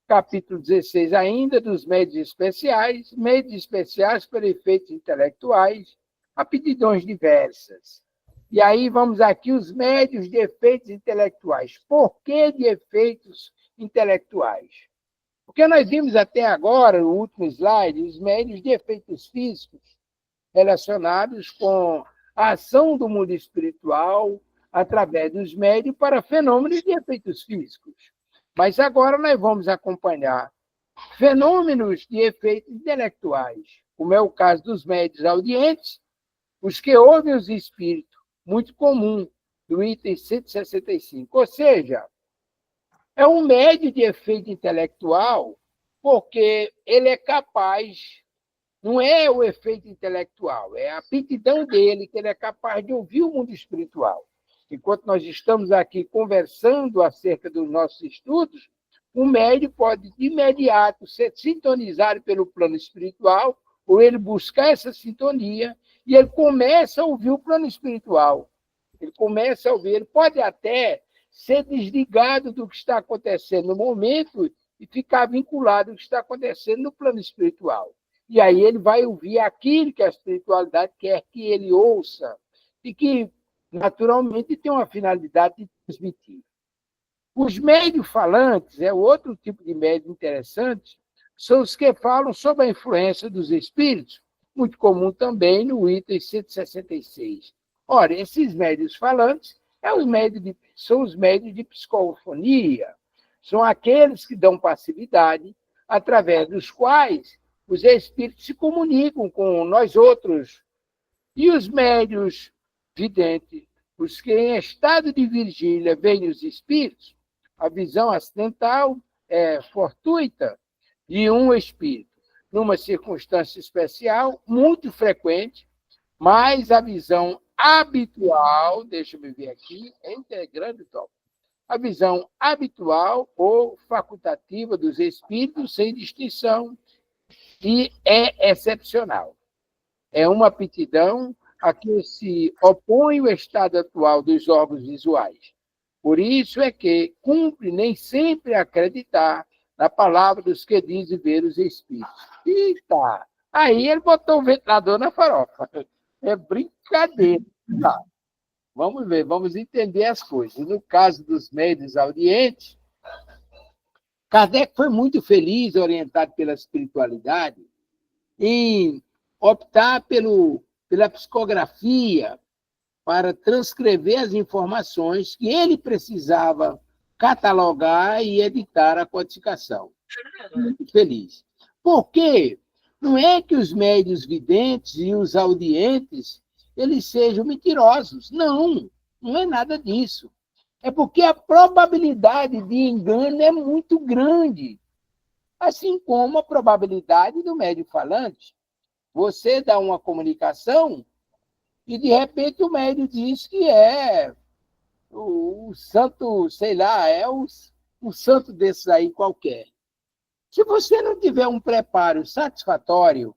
Capítulo 16 ainda, dos médios especiais para efeitos intelectuais, aptidões diversas. E aí vamos aqui os médios de efeitos intelectuais. Por que de efeitos intelectuais? Porque nós vimos até agora, no último slide, os médios de efeitos físicos relacionados com a ação do mundo espiritual através dos médios para fenômenos de efeitos físicos. Mas agora nós vamos acompanhar fenômenos de efeitos intelectuais, como é o caso dos médios audientes, os que ouvem os espíritos, muito comum, do item 165. Ou seja, é um médio de efeito intelectual porque ele é capaz, não é o efeito intelectual, é a aptidão dele, que ele é capaz de ouvir o mundo espiritual. Enquanto nós estamos aqui conversando acerca dos nossos estudos, o médium pode, de imediato, ser sintonizado pelo plano espiritual, ou ele buscar essa sintonia, e ele começa a ouvir o plano espiritual. Ele começa a ouvir, ele pode até ser desligado do que está acontecendo no momento e ficar vinculado ao que está acontecendo no plano espiritual. E aí ele vai ouvir aquilo que a espiritualidade quer que ele ouça, e que, naturalmente, tem uma finalidade de transmitir. Os médios falantes, é outro tipo de médio interessante, são os que falam sobre a influência dos espíritos, muito comum também no item 166. Ora, esses médios falantes são os médios de psicofonia, são aqueles que dão passividade, através dos quais os espíritos se comunicam com nós outros. E os médios videntes, os que em estado de vigília veem os espíritos, a visão acidental é fortuita de um espírito, numa circunstância especial, muito frequente, mas a visão habitual, deixa eu ver aqui, é integrante top. A visão habitual ou facultativa dos espíritos, sem distinção, e é excepcional. É uma aptidão a que se opõe o estado atual dos órgãos visuais. Por isso é que cumpre nem sempre acreditar na palavra dos que dizem ver os espíritos. Eita! Aí ele botou o ventilador na farofa. É brincadeira. Tá. Vamos ver, vamos entender as coisas. No caso dos médios audientes, Kardec foi muito feliz, orientado pela espiritualidade, em optar pela psicografia para transcrever as informações que ele precisava catalogar e editar a codificação. Muito feliz. Por quê? Não é que os médios videntes e os audientes eles sejam mentirosos. Não, não é nada disso. É porque a probabilidade de engano é muito grande. Assim como a probabilidade do médium falante. Você dá uma comunicação e, de repente, o médium diz que é o santo, sei lá, é um santo desses aí qualquer. Se você não tiver um preparo satisfatório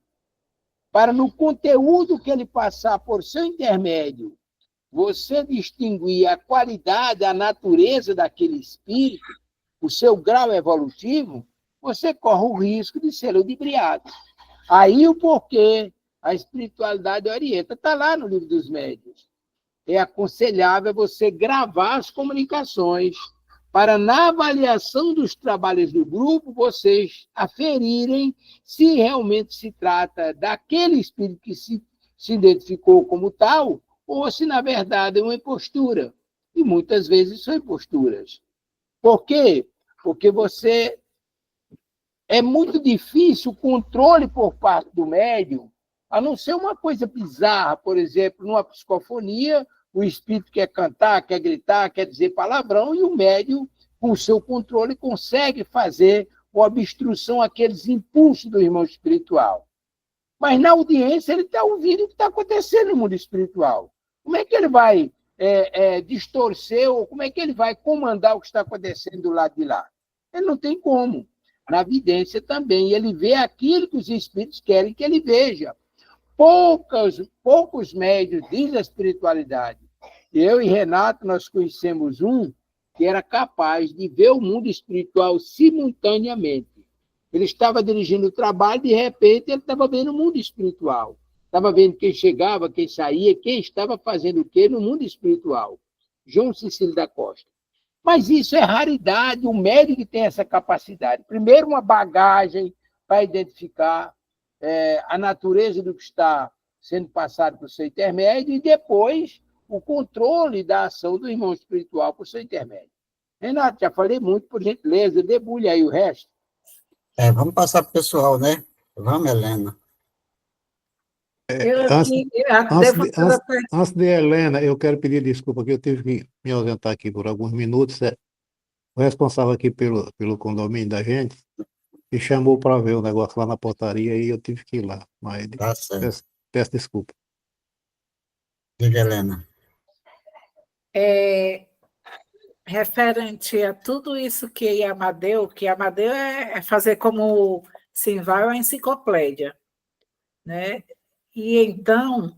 para, no conteúdo que ele passar por seu intermédio, você distinguir a qualidade, a natureza daquele espírito, o seu grau evolutivo, você corre o risco de ser ludibriado. Aí o porquê a espiritualidade orienta está lá no Livro dos Médiuns. É aconselhável você gravar as comunicações para, na avaliação dos trabalhos do grupo, vocês aferirem se realmente se trata daquele espírito que se identificou como tal, ou se, na verdade, é uma impostura. E muitas vezes são imposturas. Por quê? Porque é muito difícil o controle por parte do médium, a não ser uma coisa bizarra, por exemplo, numa psicofonia, o espírito quer cantar, quer gritar, quer dizer palavrão, e o médium com o seu controle, consegue fazer uma obstrução àqueles impulsos do irmão espiritual. Mas na audiência ele está ouvindo o que está acontecendo no mundo espiritual. Como é que ele vai distorcer ou como é que ele vai comandar o que está acontecendo do lado de lá? Ele não tem como. Na vidência também, ele vê aquilo que os espíritos querem que ele veja. Poucos médios, diz a espiritualidade. Eu e Renato, nós conhecemos um que era capaz de ver o mundo espiritual simultaneamente. Ele estava dirigindo o trabalho, de repente ele estava vendo o mundo espiritual. Estava vendo quem chegava, quem saía, quem estava fazendo o quê no mundo espiritual. João Cecílio da Costa. Mas isso é raridade, o médico que tem essa capacidade. Primeiro, uma bagagem para identificar a natureza do que está sendo passado por seu intermédio e depois o controle da ação do irmão espiritual por seu intermédio. Renato, já falei muito, por gentileza, debulhe aí o resto. Vamos passar para o pessoal, né? Vamos, Helena. Antes de Helena, eu quero pedir desculpa, que eu tive que me ausentar aqui por alguns minutos. O responsável aqui pelo condomínio da gente me chamou para ver o negócio lá na portaria e eu tive que ir lá. Mas Tá certo. peço desculpa. Diga, Helena. Referente a tudo isso que Amadeu é fazer como Simval uma enciclopédia, né? E então,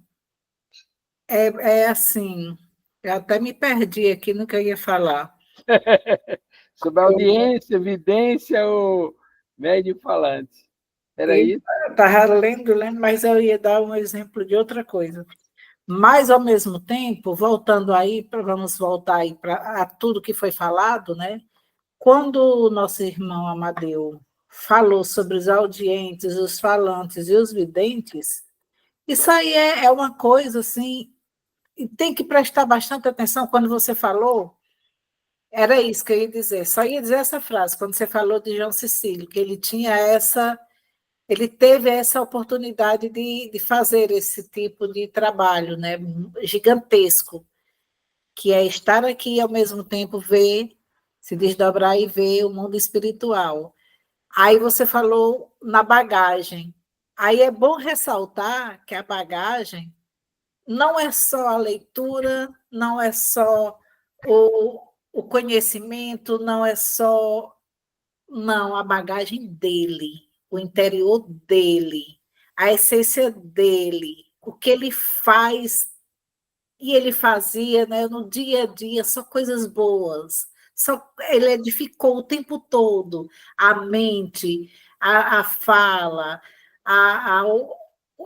assim, eu até me perdi aqui no que eu ia falar. Sobre audiência, vidência ou médio falante. Era isso? Eu estava lendo, mas eu ia dar um exemplo de outra coisa. Mas, ao mesmo tempo, vamos voltar aí para tudo que foi falado, né? Quando o nosso irmão Amadeu falou sobre os audientes, os falantes e os videntes, isso aí é uma coisa, assim, e tem que prestar bastante atenção. Quando você falou, era isso que eu ia dizer, só ia dizer essa frase, quando você falou de João Cecílio, que ele teve essa oportunidade de fazer esse tipo de trabalho, né, gigantesco, que é estar aqui e, ao mesmo tempo, se desdobrar e ver o mundo espiritual. Aí você falou na bagagem. Aí é bom ressaltar que a bagagem não é só a leitura, não é só o conhecimento, não é só... Não, a bagagem dele, o interior dele, a essência dele, o que ele faz e ele fazia, né, no dia a dia, só coisas boas. Ele edificou o tempo todo a mente, a fala, a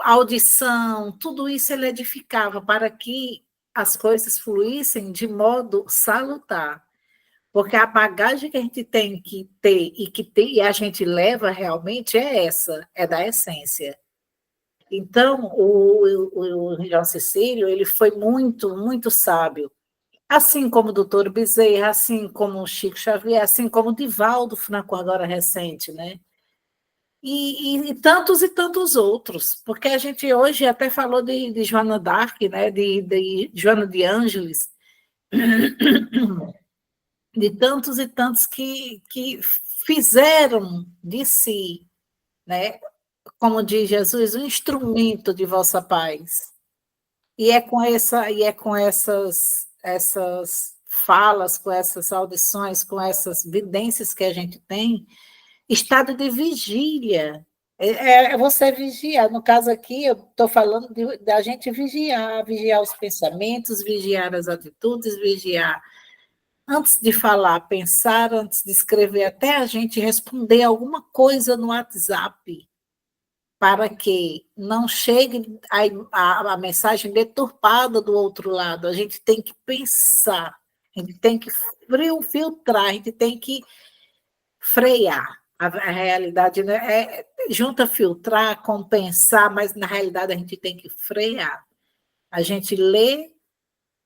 audição, tudo isso ele edificava para que as coisas fluíssem de modo salutar. Porque a bagagem que a gente tem que ter e a gente leva realmente é essa, é da essência. Então, o João Cecílio, ele foi muito, muito sábio. Assim como o doutor Bezerra, assim como o Chico Xavier, assim como o Divaldo Franco, agora recente, né? E tantos outros, porque a gente hoje até falou de Joana d'Arc, né? de Joana de Ângeles, de tantos e tantos que fizeram de si, né? Como diz Jesus, um instrumento de vossa paz. E é com essas falas, com essas audições, com essas vidências que a gente tem, estado de vigília. É você vigiar. No caso aqui, eu estou falando da gente vigiar os pensamentos, vigiar as atitudes, vigiar antes de falar, pensar, antes de escrever, até a gente responder alguma coisa no WhatsApp, para que não chegue a mensagem deturpada do outro lado. A gente tem que pensar, a gente tem que filtrar, a gente tem que frear. A realidade, né? Junta filtrar com pensar, mas na realidade a gente tem que frear. A gente lê,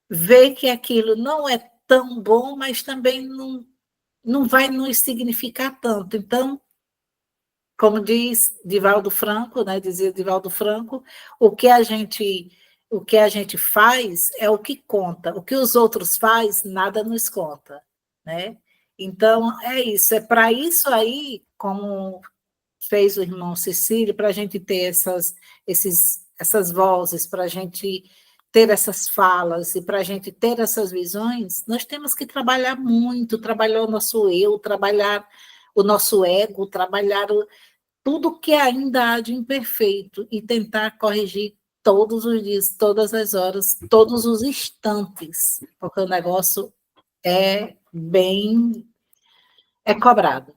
vê que aquilo não é tão bom, mas também não vai nos significar tanto. Então, como diz Divaldo Franco, né, dizia Divaldo Franco, o que a gente faz é o que conta. O que os outros fazem, nada nos conta, né? Então, é isso. É para isso aí, como fez o irmão Cecílio, para a gente ter essas vozes, para a gente ter essas falas e para a gente ter essas visões, nós temos que trabalhar muito, trabalhar o nosso eu, trabalhar o nosso ego, trabalhar tudo que ainda há de imperfeito e tentar corrigir todos os dias, todas as horas, todos os instantes, porque o negócio é cobrado.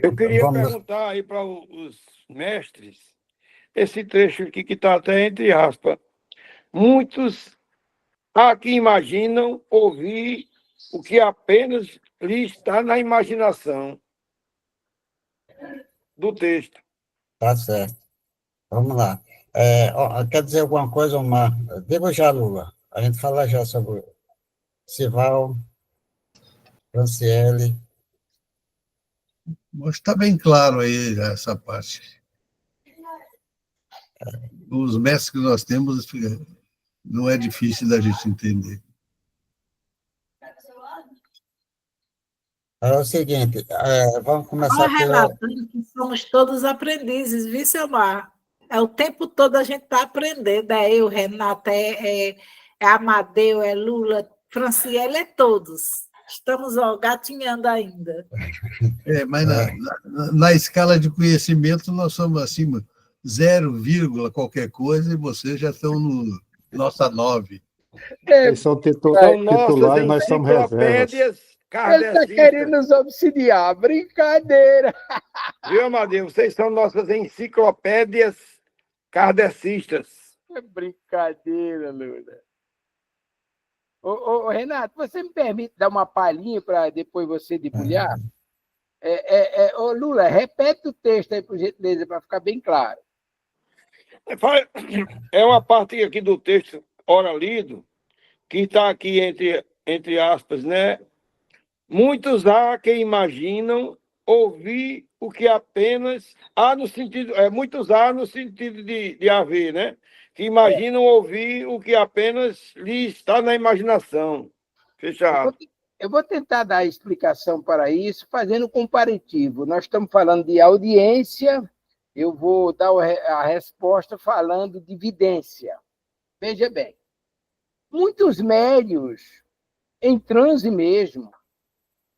Eu queria Vamos, perguntar aí para os mestres, esse trecho aqui que está até entre aspas. Muitos há que imaginam ouvir o que apenas lhe está na imaginação do texto. tá certo. Vamos lá. Quer dizer alguma coisa, Omar? Diga já, Lula. A gente fala já sobre Sival, Franciele. Acho que está bem claro aí essa parte. Os mestres que nós temos, não é difícil da gente entender. É o seguinte, vamos começar Olha, pelo... relatando que somos todos aprendizes, viu, Selmar? É o tempo todo a gente está aprendendo. É eu, Renata, é Amadeu, é Lula, Franciele, é todos. Estamos gatinhando ainda. Mas na escala de conhecimento, nós somos acima 0, qualquer coisa, e vocês já estão no nota 9. Eles são São titulares nossas e nós somos reservas. enciclopédias Ele está querendo kardecistas. nos obsidiar. Brincadeira. Viu, Amadeu? Vocês são nossas enciclopédias kardecistas. É brincadeira, Lula. Ô, Renato, você me permite dar uma palhinha para depois você debulhar? Ô, Lula, repete o texto aí, por gentileza, para ficar bem claro. É uma parte aqui do texto, ora lido, que está aqui entre aspas, né? Muitos há que imaginam ouvir o que apenas há no sentido, muitos há no sentido de haver, né? Que imaginam ouvir o que apenas lhe está na imaginação. Fechado. Eu vou tentar dar a explicação para isso, fazendo um comparativo. Nós estamos falando de audiência, eu vou dar a resposta falando de vidência. Veja bem, muitos médios, em transe mesmo,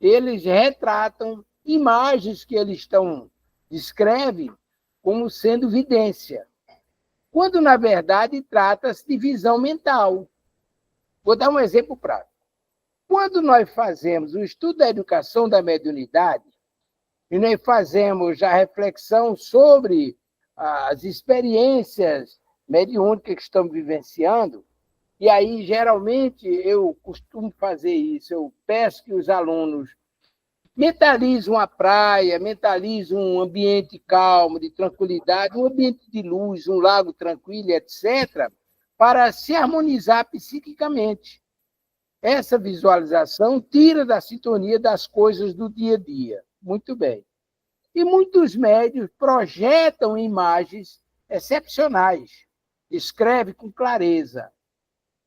eles retratam imagens que eles descrevem como sendo vidência, quando, na verdade, trata-se de visão mental. Vou dar um exemplo prático. Quando nós fazemos o estudo da educação da mediunidade, e nós fazemos a reflexão sobre as experiências mediúnicas que estamos vivenciando, e aí, geralmente, eu costumo fazer isso, eu peço que os alunos mentalizem a praia, mentalizem um ambiente calmo, de tranquilidade, um ambiente de luz, um lago tranquilo, etc., para se harmonizar psiquicamente. Essa visualização tira da sintonia das coisas do dia a dia. Muito bem. E muitos médiuns projetam imagens excepcionais, escreve com clareza.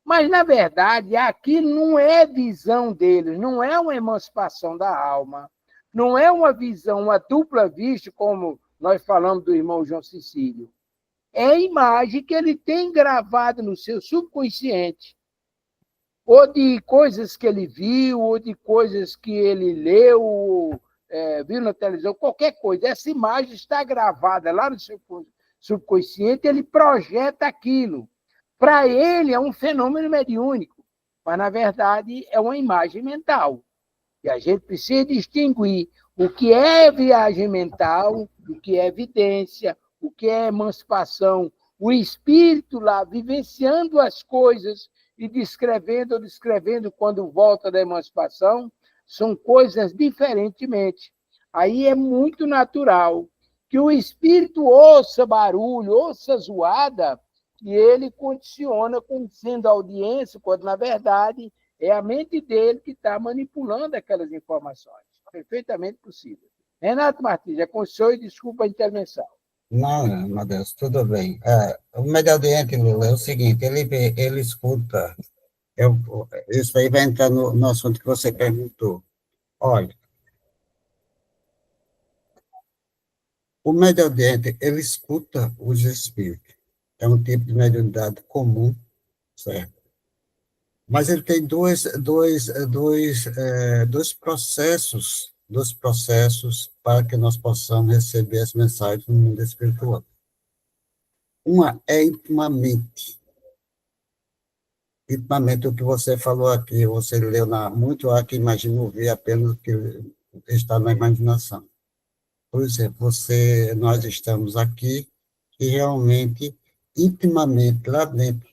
Mas, na verdade, aquilo não é visão deles, não é uma emancipação da alma, não é uma visão, uma dupla vista, como nós falamos do irmão João Cecílio. É a imagem que ele tem gravada no seu subconsciente, ou de coisas que ele viu, ou de coisas que ele leu, viu na televisão, qualquer coisa. Essa imagem está gravada lá no seu subconsciente, ele projeta aquilo. Para ele, é um fenômeno mediúnico, mas, na verdade, é uma imagem mental. E a gente precisa distinguir o que é viagem mental, o que é evidência, o que é emancipação, o espírito lá vivenciando as coisas e descrevendo quando volta da emancipação, são coisas diferentemente. Aí é muito natural que o espírito ouça barulho, ouça zoada, e ele condiciona como sendo audiência, quando, na verdade, é a mente dele que está manipulando aquelas informações. Perfeitamente possível. Renato Martins, é com o senhor e desculpa a intervenção. Não, meu Deus, tudo bem. O médio audiente, Lula, é o seguinte, ele escuta, Isso aí vai entrar no assunto que você perguntou. Olha, o mediodente, ele escuta os espíritos. É um tipo de mediunidade comum, certo? Mas ele tem dois processos para que nós possamos receber as mensagens no mundo espiritual. Uma é intimamente o que você falou aqui, você leu muito há que imagino ver apenas o que está na imaginação. Por exemplo, nós estamos aqui e realmente, intimamente, lá dentro,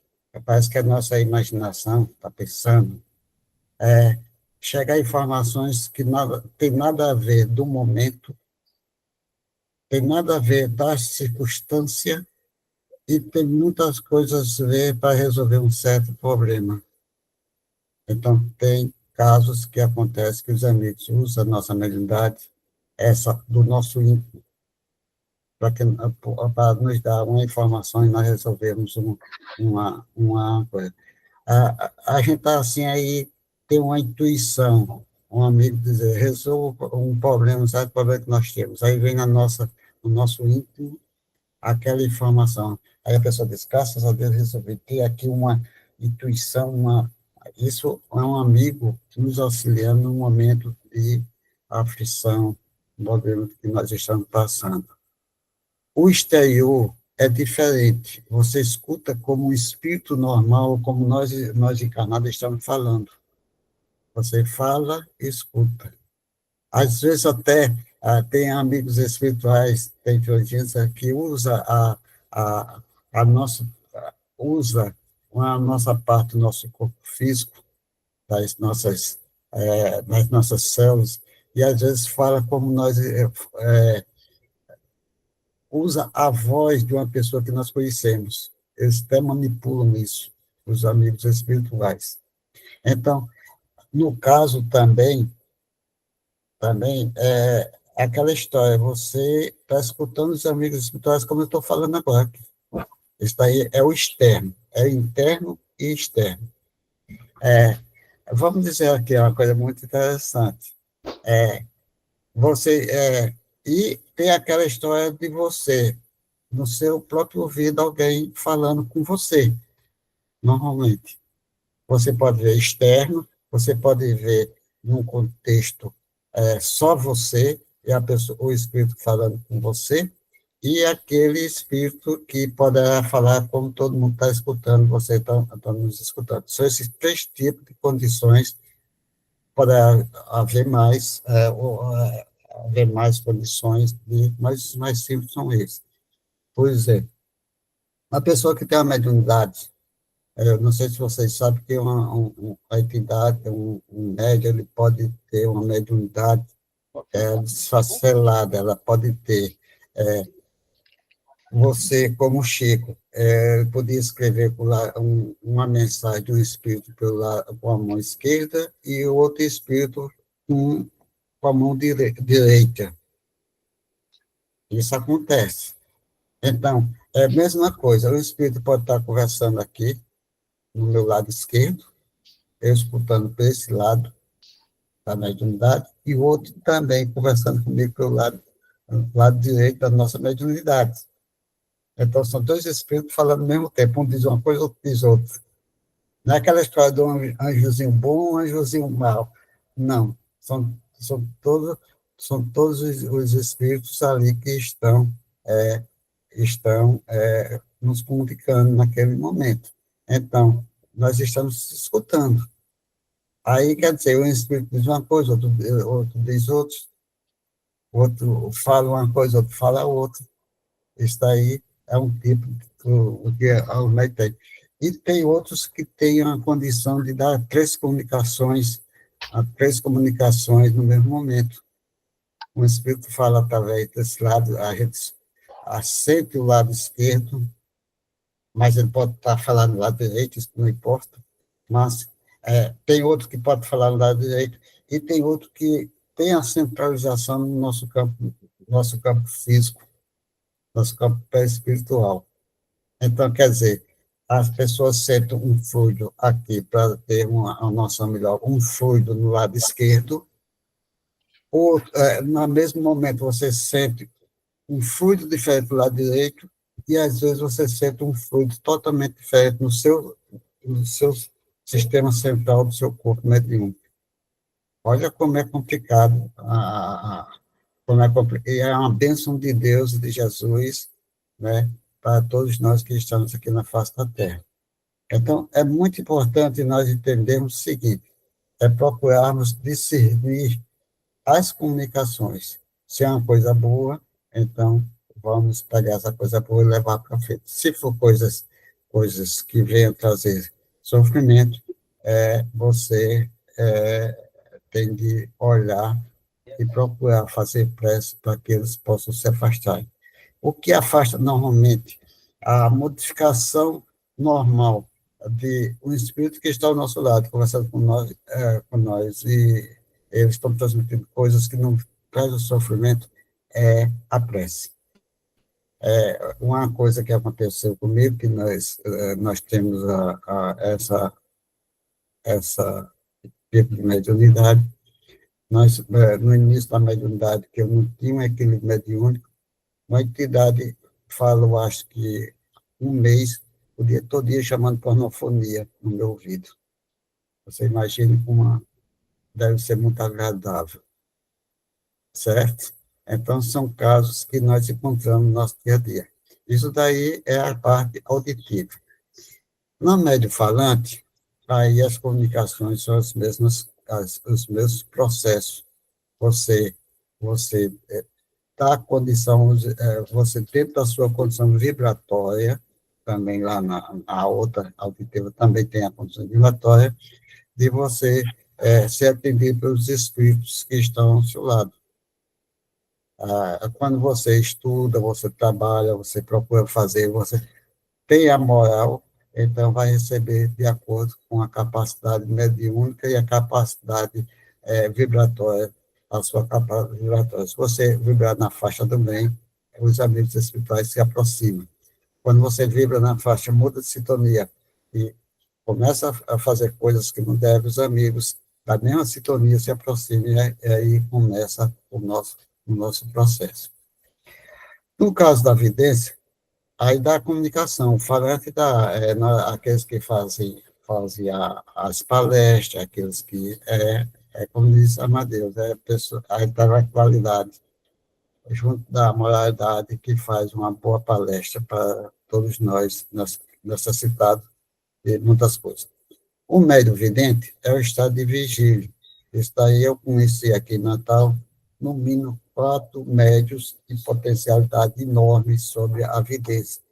parece que a nossa imaginação está pensando, chega a informações que tem nada a ver do momento, tem nada a ver da circunstância e tem muitas coisas a ver para resolver um certo problema. Então, tem casos que acontecem que os amigos usam a nossa mediunidade, essa do nosso íntimo, para nos dar uma informação e nós resolvermos uma coisa. A gente está assim aí, tem uma intuição, um amigo dizer, resolva um problema, um certo problema que nós temos. Aí vem no nosso íntimo aquela informação. Aí a pessoa diz, graças a Deus resolvi ter aqui uma intuição, isso é um amigo nos auxiliando no momento de aflição, no momento que nós estamos passando. O exterior é diferente. Você escuta como um espírito normal, como nós encarnados estamos falando. Você fala e escuta. Às vezes até tem amigos espirituais, tem teologias que a nossa, usa a nossa parte do nosso corpo físico, das nossas células, e às vezes fala como nós usa a voz de uma pessoa que nós conhecemos. Eles até manipulam isso, os amigos espirituais. Então, no caso também é aquela história, você está escutando os amigos espirituais como eu estou falando agora. Isso aí é o externo, é interno e externo. Vamos dizer aqui uma coisa muito interessante. E tem aquela história de você, no seu próprio ouvido, alguém falando com você, normalmente. Você pode ver externo, você pode ver num contexto só você e o espírito falando com você, e aquele espírito que poderá falar como todo mundo está escutando, você está nos escutando. São esses três tipos de condições, poderá haver mais condições, mas os mais simples são esses. Por exemplo, uma pessoa que tem uma mediunidade, eu não sei se vocês sabem que a entidade, um médium, ele pode ter uma mediunidade desfacelada, ela pode ter. Você, como Chico, podia escrever uma mensagem de um espírito com a mão esquerda e o outro espírito com a mão direita. Isso acontece. Então, é a mesma coisa, o espírito pode estar conversando aqui, no meu lado esquerdo, eu escutando por esse lado da mediunidade, e o outro também conversando comigo pelo lado direito da nossa mediunidade. Então, são dois espíritos falando ao mesmo tempo, um diz uma coisa, outro diz outra. Não é aquela história de um anjozinho bom, um anjozinho mau. Não, são todos os espíritos ali que estão nos comunicando naquele momento. Então, nós estamos escutando. Aí, quer dizer, um espírito diz uma coisa, outro diz outro fala uma coisa, outro fala outra. Isso aí é um tipo que o médico tem. E tem outros que têm a condição de dar três comunicações no mesmo momento. Um espírito fala através desse lado, a gente aceita o lado esquerdo, mas ele pode estar falando do lado direito, isso não importa, mas tem outro que pode falar do lado direito, e tem outro que tem a centralização no nosso campo físico, nosso campo espiritual. Então, quer dizer, as pessoas sentem um fluido aqui, para ter uma noção melhor, um fluido no lado esquerdo, ou, no mesmo momento, você sente um fluido diferente do lado direito, e às vezes você sente um fluido totalmente diferente no seu sistema central do seu corpo mediúnico. Olha como é complicado, como é complicado. E é uma bênção de Deus e de Jesus, né, para todos nós que estamos aqui na face da Terra. Então, é muito importante nós entendermos o seguinte, é procurarmos discernir as comunicações. Se é uma coisa boa, então vamos pegar essa coisa boa e levar para frente. Se for coisas que venham trazer sofrimento, você tem de olhar e procurar fazer prece para que eles possam se afastar. O que afasta normalmente? A modificação normal de um espírito que está ao nosso lado, conversando com nós, e eles estão transmitindo coisas que não trazem sofrimento, é a prece. Uma coisa que aconteceu comigo, que nós temos essa tipo de mediunidade, no início da mediunidade, que eu não tinha um equilíbrio mediúnico, uma entidade fala, eu acho que um mês, o dia todo dia chamando pornofonia no meu ouvido. Você imagina como deve ser muito agradável, certo? Então, são casos que nós encontramos no nosso dia a dia. Isso daí é a parte auditiva. No médio falante, aí as comunicações são os mesmos processos. Você tá condição, você dentro da sua condição vibratória, também lá na outra auditiva também tem a condição vibratória, de você ser atendido pelos espíritos que estão ao seu lado. Quando você estuda, você trabalha, você procura fazer, você tem a moral, então vai receber de acordo com a capacidade mediúnica e a capacidade vibratória, a sua capacidade vibratória. Se você vibrar na faixa do bem, os amigos espirituais se aproximam. Quando você vibra na faixa, muda de sintonia e começa a fazer coisas que não deve, os amigos da mesma sintonia se aproximam e aí começa o nosso processo. No caso da vidência, aí dá a comunicação, o falante aqueles que fazem as palestras, aqueles que, como disse Amadeus, aí dá a qualidade, junto da moralidade, que faz uma boa palestra para todos nós, necessitados de muitas coisas. O médium vidente é o estado de vigília. Isso daí eu conheci aqui em Natal, no mínimo 4 médios de potencialidade enorme sobre a vidência.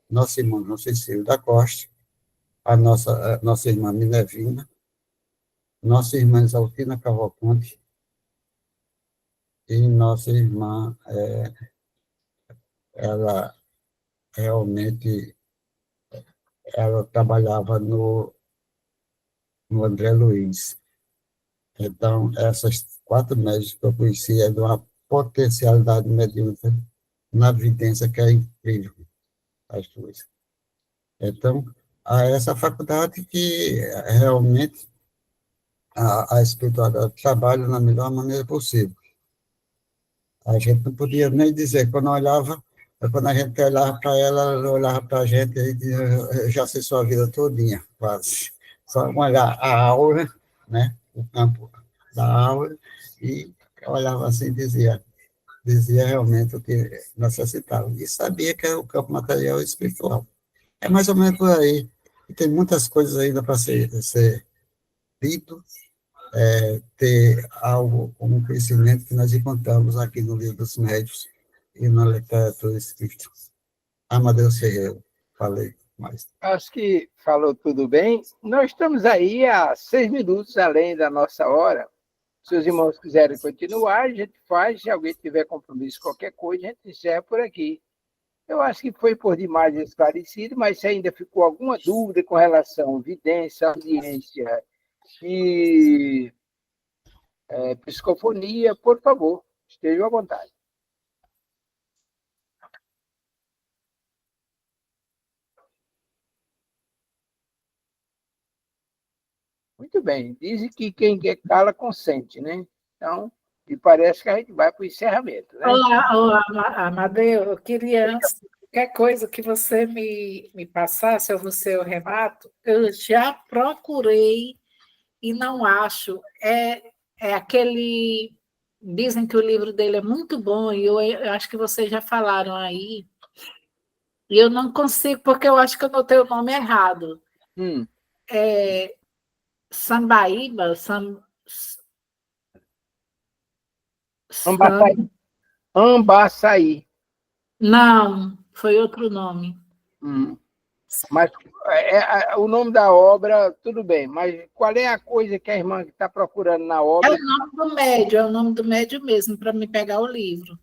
Nosso irmão João Cecílio da Costa, a nossa irmã Minervina, nossa irmã Exaltina Cavalcante e nossa irmã, ela realmente ela trabalhava no André Luiz. Então, essas 4 médias que eu conheci é de uma potencialidade mediúnica na vidência que é incrível, as duas. Então, há essa faculdade que realmente a espiritualidade trabalha da melhor maneira possível. A gente não podia nem dizer, quando a gente olhava para ela olhava para a gente e dizia, eu já sei sua vida todinha, quase. Só olhar a aura, né, o campo da aura, e olhava assim e dizia realmente o que necessitava. E sabia que era o campo material e espiritual. É mais ou menos por aí. E tem muitas coisas ainda para ser dito, ter algo como um conhecimento que nós encontramos aqui no Livro dos Médios e na literatura espírita. Amadeus Ferreira, falei mais. Acho que falou tudo bem. Nós estamos aí a 6 minutos além da nossa hora. Se os irmãos quiserem continuar, a gente faz. Se alguém tiver compromisso, qualquer coisa, a gente encerra por aqui. Eu acho que foi por demais esclarecido, mas se ainda ficou alguma dúvida com relação à vidência, audiência e psicofonia, por favor, estejam à vontade. Muito bem. Dizem que quem cala consente, né? Então, me parece que a gente vai para o encerramento, né? Olá, Amadeu, eu queria, antes, qualquer coisa que você me passasse, ou você eu remato, eu já procurei e não acho. É aquele. Dizem que o livro dele é muito bom, e eu acho que vocês já falaram aí, e eu não consigo, porque eu acho que eu notei o nome errado. Hum, É Sambaíba, Ambaçaí. Sam, Ambaçaí. não, foi outro nome. Hum. Mas o nome da obra, tudo bem, mas qual é a coisa que a irmã está procurando na É obra? o nome do médio, é o nome do médio mesmo, para me pegar o livro.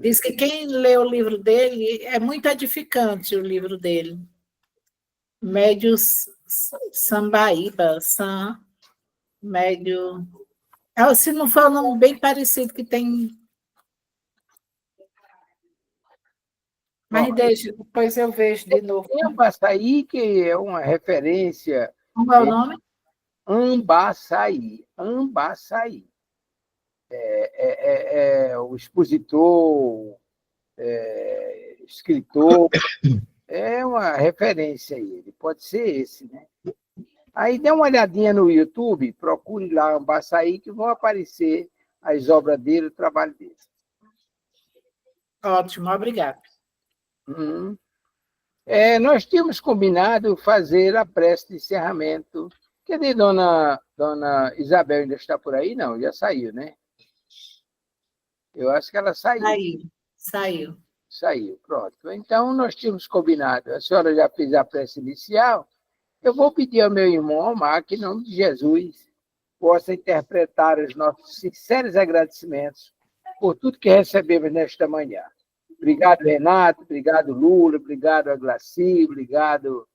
Diz que quem lê o livro dele é muito edificante, o livro dele. Médio Sambaíba, médio. Se não for um nome bem parecido que tem. Mas Bom, deixa, depois eu vejo de novo. tem Ambaçaí, que é uma referência. Como é o nome? Ambaçaí. Ambaçaí. O expositor, escritor, é uma referência aí. Ele pode ser esse, né? Aí dê uma olhadinha no YouTube, procure lá Ambaçaí, que vão aparecer as obras dele, o trabalho dele. Ótimo, obrigado. Uhum. Nós tínhamos combinado fazer a prece de encerramento. Cadê dona Isabel? Ainda está por aí? Não, já saiu, né? Eu acho que ela saiu. Saiu. Saiu, pronto. Então, nós tínhamos combinado. A senhora já fez a prece inicial. Eu vou pedir ao meu irmão Omar que, em nome de Jesus, possa interpretar os nossos sinceros agradecimentos por tudo que recebemos nesta manhã. Obrigado, Renato. Obrigado, Lula. Obrigado, Aglaci. Obrigado,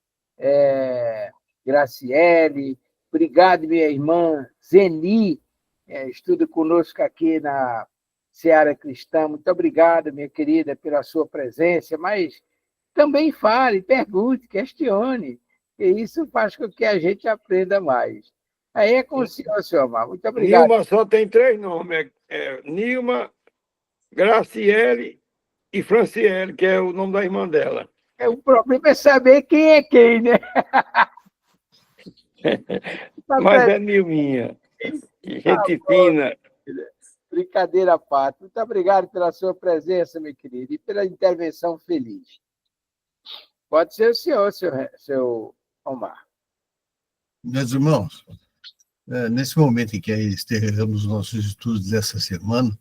Graciele. Obrigado, minha irmã Zeni, estuda conosco aqui na Seara Cristã. Muito obrigado, minha querida, pela sua presença, mas também fale, pergunte, questione, e isso faz com que a gente aprenda mais. Aí é com o senhor Omar. Muito obrigado. Nilma só tem 3 nomes. Nilma, Graciele e Franciele, que é o nome da irmã dela. O problema é saber quem é quem, né? Mas é Nilminha. Gente fina. Brincadeira à parte. Muito obrigado pela sua presença, meu querido, e pela intervenção feliz. Pode ser o senhor, seu Omar. Meus irmãos, nesse momento em que encerramos os nossos estudos dessa semana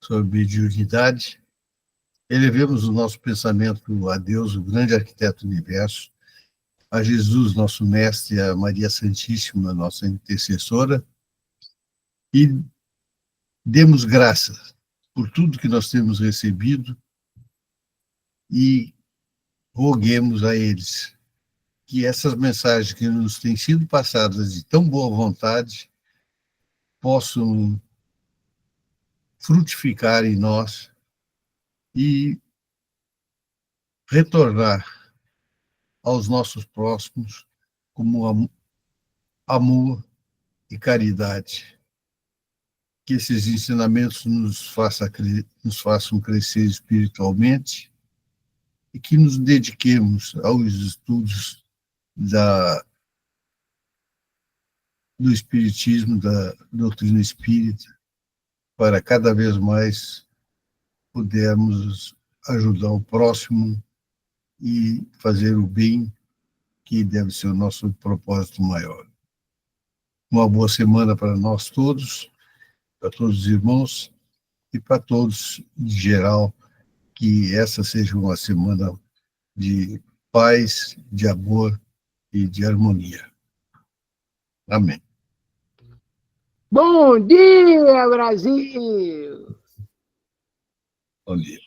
sobre mediunidade, elevemos o nosso pensamento a Deus, o grande arquiteto do universo, a Jesus, nosso mestre, a Maria Santíssima, nossa intercessora, e demos graças por tudo que nós temos recebido e roguemos a eles que essas mensagens que nos têm sido passadas de tão boa vontade possam frutificar em nós e retornar aos nossos próximos como amor e caridade. Que esses ensinamentos nos façam crescer espiritualmente e que nos dediquemos aos estudos do Espiritismo, da doutrina espírita, para cada vez mais pudermos ajudar o próximo e fazer o bem, que deve ser o nosso propósito maior. Uma boa semana para nós todos, para todos os irmãos e para todos em geral, que essa seja uma semana de paz, de amor e de harmonia. Amém. Bom dia, Brasil! Bom dia.